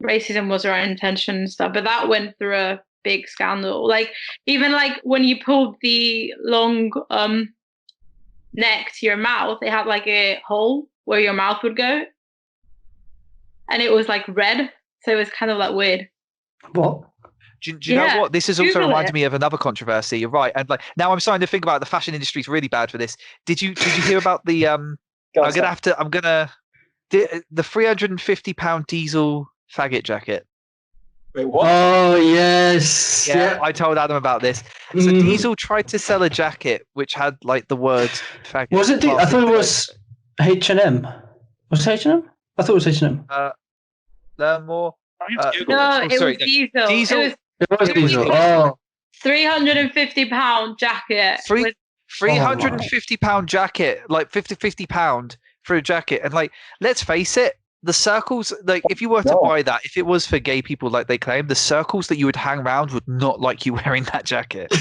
racism was our intention and stuff. But that went through a big scandal. Like even like when you pulled the long neck to your mouth, it had like a hole where your mouth would go, and it was like red, so it was kind of like weird. What? Do you know what? This has also Google reminded it. me of another controversy. You're right, and like now I'm starting to think about it, the fashion industry is really bad for this. Did you hear about the the £350 diesel faggot jacket? Wait, what? Oh yes. Yeah, I told Adam about this. So Mhm. Diesel tried to sell a jacket which had like the word faggot. Was it? I thought it was H&M. Was it H&M? I thought it was H&M. More. No, it sorry, was Diesel. Diesel. It was Diesel. Diesel. Oh. £350 jacket. with £350 jacket, like £50 for a jacket, and like let's face it, the circles, like if you were to buy that, if it was for gay people like they claim, the circles that you would hang around would not like you wearing that jacket.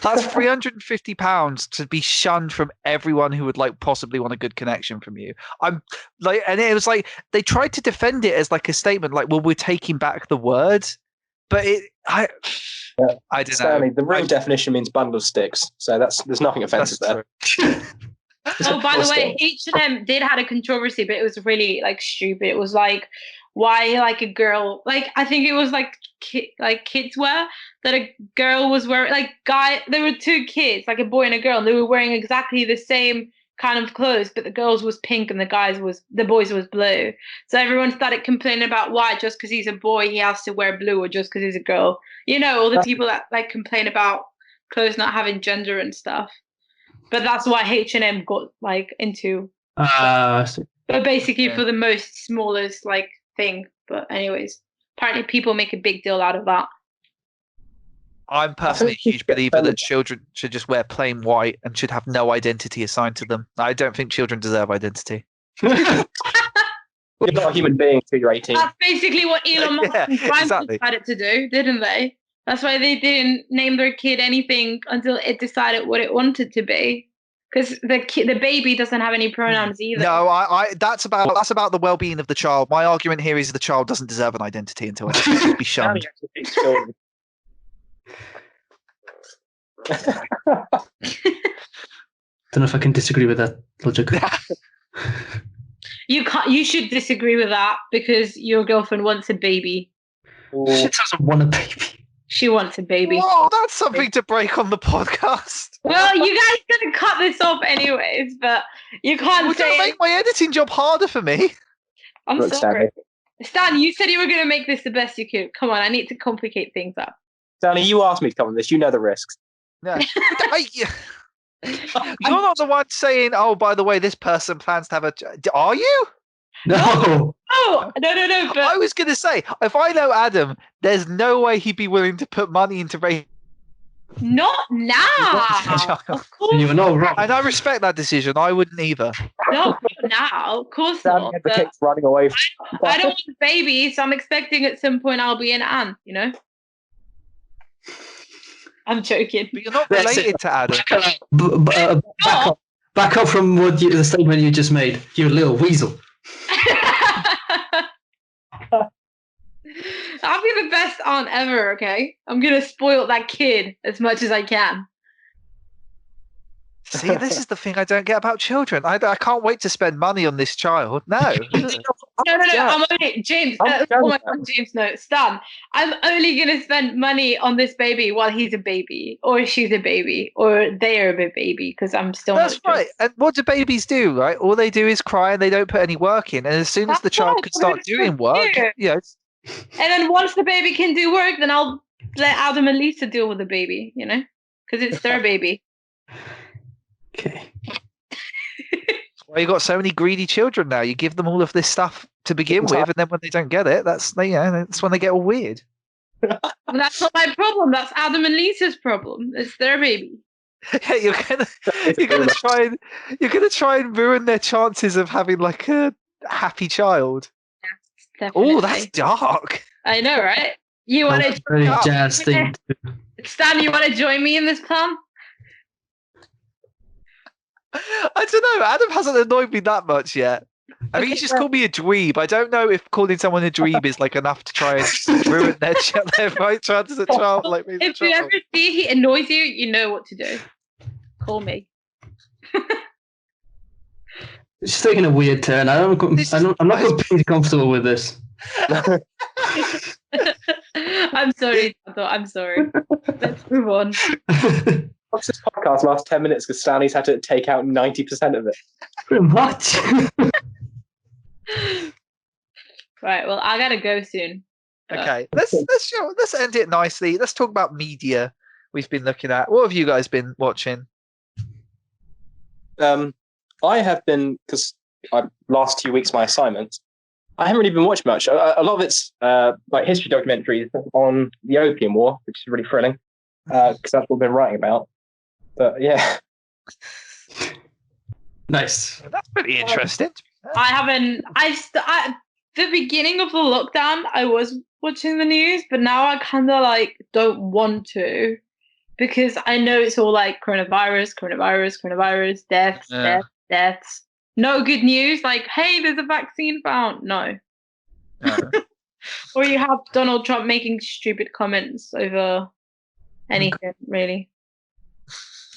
That's £350 to be shunned from everyone who would like possibly want a good connection from you. I'm like, and it was like they tried to defend it as like a statement, like, well, we're taking back the word, but I don't Stanley, know. the real definition means bundle of sticks, so there's nothing offensive there. Oh, by the way, H&M did had a controversy, but it was really like stupid. It was like, why like a girl, like I think it was like kids wear, that a girl was wearing, like there were two kids, like a boy and a girl, and they were wearing exactly the same kind of clothes, but the girls was pink and the boys was blue. So everyone started complaining about why just because he's a boy he has to wear blue, or just because he's a girl. You know, all the people that like complain about clothes not having gender and stuff. But that's why H&M got like into. But basically for the most smallest like thing. But anyways, apparently people make a big deal out of that. I'm personally a huge believer that children should just wear plain white and should have no identity assigned to them. I don't think children deserve identity. You're not a human being until you're 18. That's basically what Elon Musk and Grimes decided to do, didn't they? That's why they didn't name their kid anything until it decided what it wanted to be. Because the baby doesn't have any pronouns either. No, that's about the well-being of the child. My argument here is the child doesn't deserve an identity until it should be shunned. Don't know if I can disagree with that logic. You can't. You should disagree with that because your girlfriend wants a baby. She doesn't want a baby. She wants a baby. Whoa, that's something to break on the podcast. Well, you guys gonna cut this off anyways, but you can't say. Make my editing job harder for me. I'm sorry, Stan. You said you were gonna make this the best you could. Come on, I need to complicate things up. Stanley, you asked me to come on this. You know the risks. No. You're not the one saying, "Oh, by the way, this person plans to have a." Are you? No. Oh, no. But I was going to say, if I know Adam, there's no way he'd be willing to put money into race. Not now. Of course. You were not wrong. And I respect that decision. I wouldn't either. Not now. Of course Stanley not. advocates running away. I don't want a baby, so I'm expecting at some point I'll be an aunt. You know. I'm joking. But you're not related to Adam. Back up from the statement you just made. You little weasel. I'll be the best aunt ever, okay? I'm gonna spoil that kid as much as I can. See, this is the thing I don't get about children. I can't wait to spend money on this child. No. No. I'm only James. Oh my God, James. No, Stan. I'm only gonna spend money on this baby while he's a baby, or she's a baby, or they are a baby, because I'm still. That's right. And what do babies do? Right, all they do is cry and they don't put any work in. And as soon as the child can start doing work, And then once the baby can do work, then I'll let Adam and Lisa deal with the baby, because it's their baby. Okay. Well, you got so many greedy children now. You give them all of this stuff to begin with, and then when they don't get it, that's when they get all weird. And that's not my problem. That's Adam and Lisa's problem. It's their baby. Yeah, you're gonna try and ruin their chances of having like a happy child. Definitely. Oh, that's dark. I know, right? You want to Very jazz thing. Stan? You want to join me in this plan? I don't know. Adam hasn't annoyed me that much yet. I mean, he's just called me a dweeb. I don't know if calling someone a dweeb is like enough to try and ruin their right chances at child. Like, if you ever see he annoys you, you know what to do. Call me. It's taking a weird turn. I'm not completely comfortable with this. I'm sorry, Tato. I'm sorry. Let's move on. Watch this podcast last 10 minutes because Stanley's had to take out 90% of it. Pretty much. Right. Well, I gotta go soon. Okay. Let's end it nicely. Let's talk about media we've been looking at. What have you guys been watching? I have been, because last 2 weeks my assignments, I haven't really been watching much. A lot of it's like history documentaries on the Opium War, which is really thrilling because that's what I've been writing about. But yeah. Nice. That's pretty interesting. I haven't. The beginning of the lockdown, I was watching the news, but now I kind of like don't want to because I know it's all like coronavirus, deaths. No good news. Like, hey, there's a vaccine found. No. Or you have Donald Trump making stupid comments over anything, really.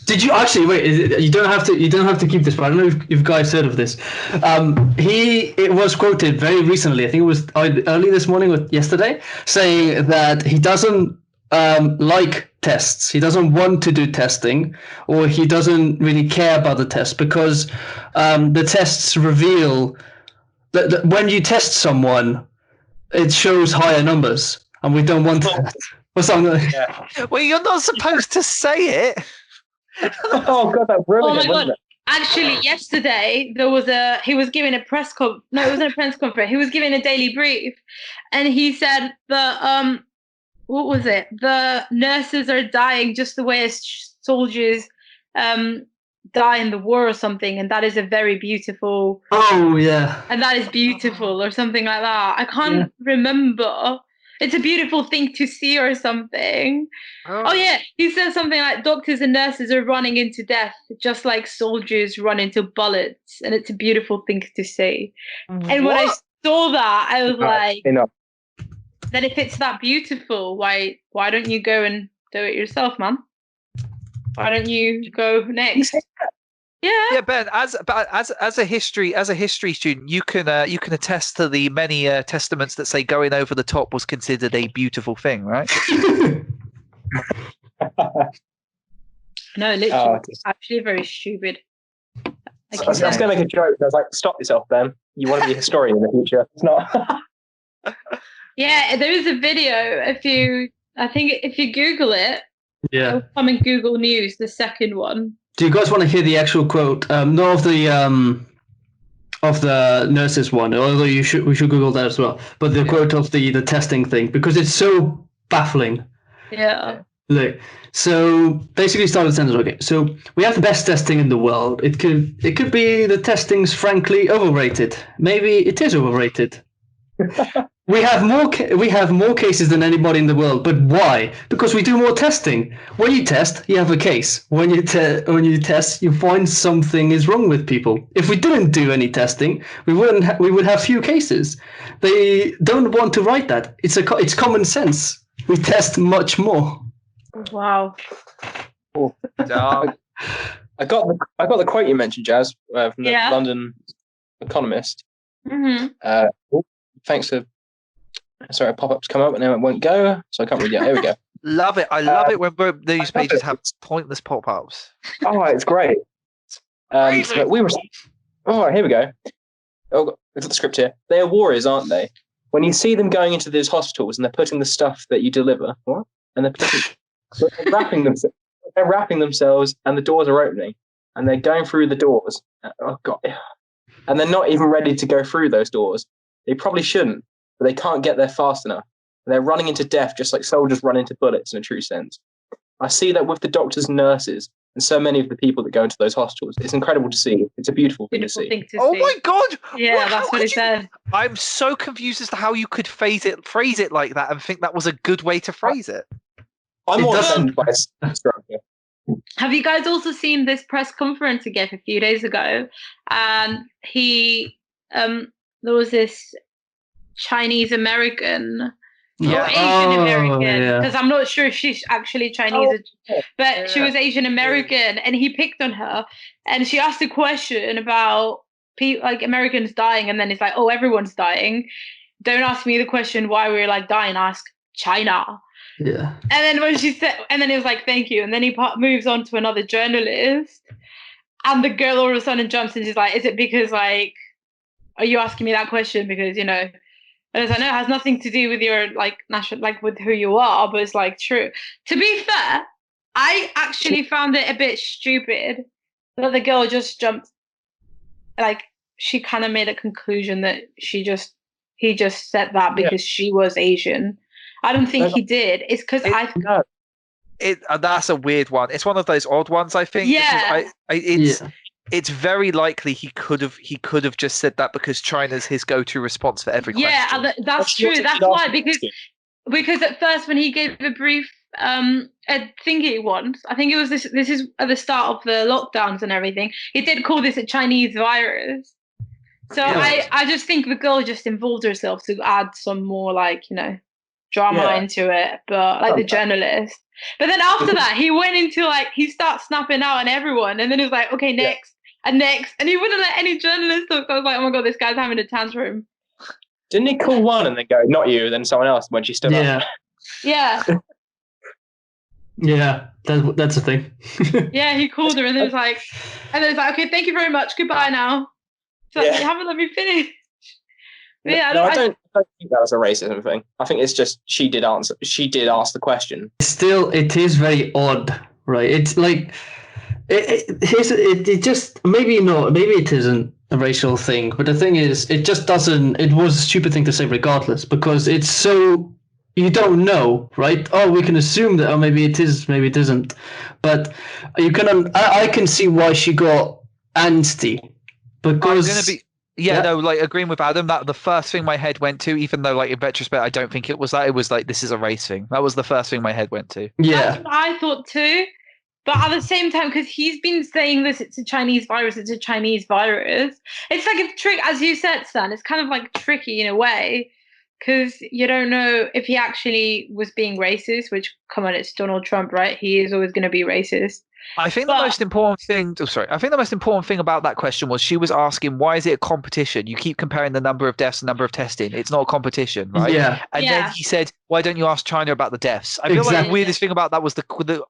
Did you actually wait? You don't have to keep this, but I don't know if you guys heard of this. It was quoted very recently. I think it was early this morning or yesterday, saying that he doesn't like tests. He doesn't want to do testing, or he doesn't really care about the tests because the tests reveal that when you test someone, it shows higher numbers, and we don't want that. Or something. Yeah. Well, you're not supposed to say it. Oh god, that ruined it, wasn't it? Actually, yesterday he was giving a press conference. No, it wasn't a press conference. He was giving a daily brief, and he said that what was it? The nurses are dying just the way as soldiers die in the war or something, and that is a very beautiful. Oh yeah. And that is beautiful, or something like that. I can't remember. It's a beautiful thing to see, or something. Oh yeah, he said something like doctors and nurses are running into death just like soldiers run into bullets, and it's a beautiful thing to see. And when I saw that, I was like, then if it's that beautiful, why don't you go and do it yourself, man? Why don't you go next? Yeah, Ben. As a history student, you can attest to the many testaments that say going over the top was considered a beautiful thing, right? No, literally, it's actually very stupid. I was going to make a joke. I was like, "Stop yourself, Ben. You want to be a historian in the future? It's not." Yeah, there is a video. If you Google it, Yeah. come in Google News, the second one. Do you guys want to hear the actual quote? Not of the nurses one, although we should Google that as well. But the quote of the testing thing, because it's so baffling. Yeah. Look, so basically start the sentence. Okay, so we have the best testing in the world. It could be the testing's frankly overrated. Maybe it is overrated. We have more cases than anybody in the world, but why? Because we do more testing. When you test, you have a case. When you test, you find something is wrong with people. If we didn't do any testing, we would have few cases. They don't want to write that. It's common sense. We test much more. Wow. Cool. I got the quote you mentioned, Jazz, from the London Economist. Mm-hmm. Thanks for. Sorry, pop-ups come up and now it won't go, so I can't read it. Here we go. Love it. I love it when news pages have pointless pop-ups. Oh, it's great. But we were. Oh, here we go. Oh, we've got the script here. They are warriors, aren't they? when you see them going into those hospitals and they're putting the stuff that you deliver, what? And they're wrapping themselves. They're wrapping themselves, and the doors are opening, and they're going through the doors. Oh God! And they're not even ready to go through those doors. They probably shouldn't, but they can't get there fast enough. They're running into death, just like soldiers run into bullets in a true sense. I see that with the doctors, nurses, and so many of the people that go into those hospitals. It's incredible to see. It's a beautiful thing to see. Oh my God! Yeah, that's what he said. I'm so confused as to how you could phrase it like that and think that was a good way to phrase it. I'm more offended by a structure. Have you guys also seen this press conference again a few days ago? And there was this Chinese American or Asian American, because I'm not sure if she's actually Chinese, but she was Asian American, and he picked on her, and she asked a question about like Americans dying, and then it's like, oh, everyone's dying. Don't ask me the question why we're like dying. Ask China. Yeah. And then when she said, and then he was like, thank you. And then he moves on to another journalist. And the girl all of a sudden jumps in. She's like, is it because, like, are you asking me that question? Because, you know, and it's like, no, it has nothing to do with your, like, national, like, with who you are. But it's, like, true. To be fair, I actually found it a bit stupid that the girl just jumped. Like, she kind of made a conclusion that he just said that because she was Asian. I don't think he did. It's because that's a weird one. It's one of those odd ones, I think. Yeah. It's very likely he could have just said that because China's his go-to response for every question. Yeah, that's true. That's why, because at first when he gave a brief thingy once, I think it was this is at the start of the lockdowns and everything, he did call this a Chinese virus. So I just think the girl just involved herself to add some more, like, you know, drama into it, but like the journalist. But then after that, he went into, like, he starts snapping out on everyone, and then he was like, okay, next, and he wouldn't let any journalist talk. So I was like, oh my God, this guy's having a tantrum. Didn't he call one and then go, not you, then someone else when she stood up? Yeah. Yeah, that's a thing. Yeah, he called her, and then it's like, okay, thank you very much, goodbye now. So you haven't let me finish. I don't think that was a racism thing. I think it's just she did ask the question. Still, it is very odd, right? It's like it just maybe it isn't a racial thing, but the thing is, it just doesn't. It was a stupid thing to say regardless, because it's so you don't know, right? Oh, we can assume that. Oh, maybe it is, maybe it isn't, but you can. I can see why she got angsty because. Like agreeing with Adam, that the first thing my head went to, even though like in retrospect I don't think it was that, it was like, this is a race thing. That was the first thing my head went to. Yeah. That's what I thought too. But at the same time, because he's been saying this, it's a Chinese virus, it's a Chinese virus. It's like a trick, as you said, Stan, it's kind of like tricky in a way, because you don't know if he actually was being racist, which, come on, it's Donald Trump, right? He is always going to be racist. I think the most important thing about that question was she was asking, why is it a competition? You keep comparing the number of deaths and number of testing. It's not a competition, right? Yeah. And then he said, why don't you ask China about the deaths? I feel like the weirdest thing about that was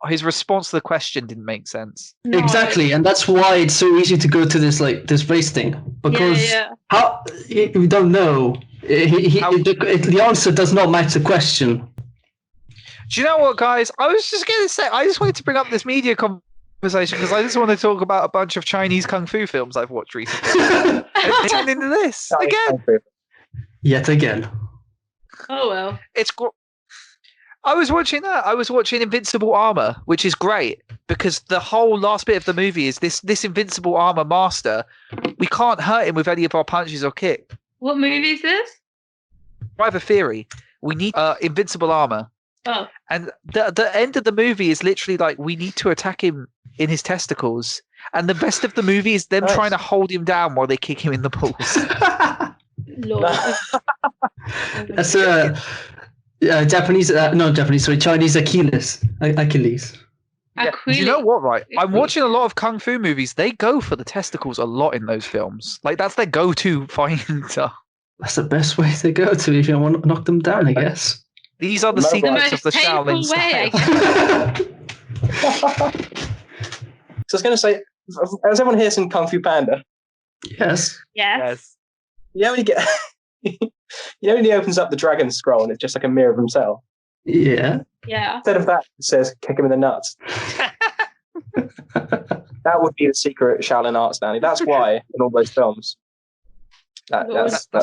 his response to the question didn't make sense. No. Exactly, and that's why it's so easy to go to this race thing, because how we don't know. The answer does not match the question. Do you know what, guys? I was just going to say, I just wanted to bring up this media conversation because I just want to talk about a bunch of Chinese kung fu films I've watched recently. It's turned into this again. Yet again. Oh, well. I was watching that. I was watching Invincible Armor, which is great because the whole last bit of the movie is this Invincible Armor master. We can't hurt him with any of our punches or kick. What movie is this? I have a theory. We need Invincible Armor. Oh. And the end of the movie is literally like, we need to attack him in his testicles. And the rest of the movie is them trying to hold him down while they kick him in the balls. Lord. That's Chinese Achilles. Yeah. You know what, right? I'm watching a lot of kung fu movies. They go for the testicles a lot in those films. Like, that's their go-to fighting stuff. That's the best way to go to if you want to knock them down, I guess. These are the secrets of the Shaolin style. So I was going to say, has everyone here seen Kung Fu Panda? Yes. Yes. Yeah, You know, when he opens up the dragon scroll and it's just like a mirror of himself. Yeah. Yeah. Instead of that, it says "kick him in the nuts." That would be the secret Shaolin art, Stanley. That's why in all those films. That's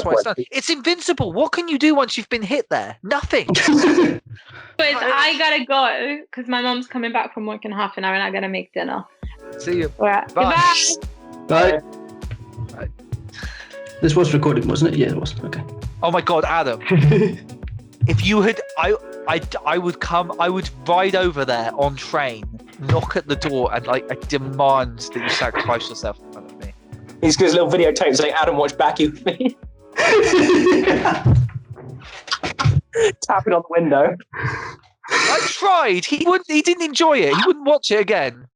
why it's done. It's invincible. What can you do once you've been hit there? Nothing. But I gotta go because my mom's coming back from work in half an hour and I gotta make dinner. See you. All right. Bye. Goodbye. Bye. This was recording, wasn't it? Yeah, it was. Okay. Oh my God, Adam. If you had, I would come. I would ride over there on train, knock at the door, and I demand that you sacrifice yourself in front of me. He's got his little videotape saying, "Adam, watch Backy with me." Tapping on the window. I tried. He wouldn't. He didn't enjoy it. He wouldn't watch it again.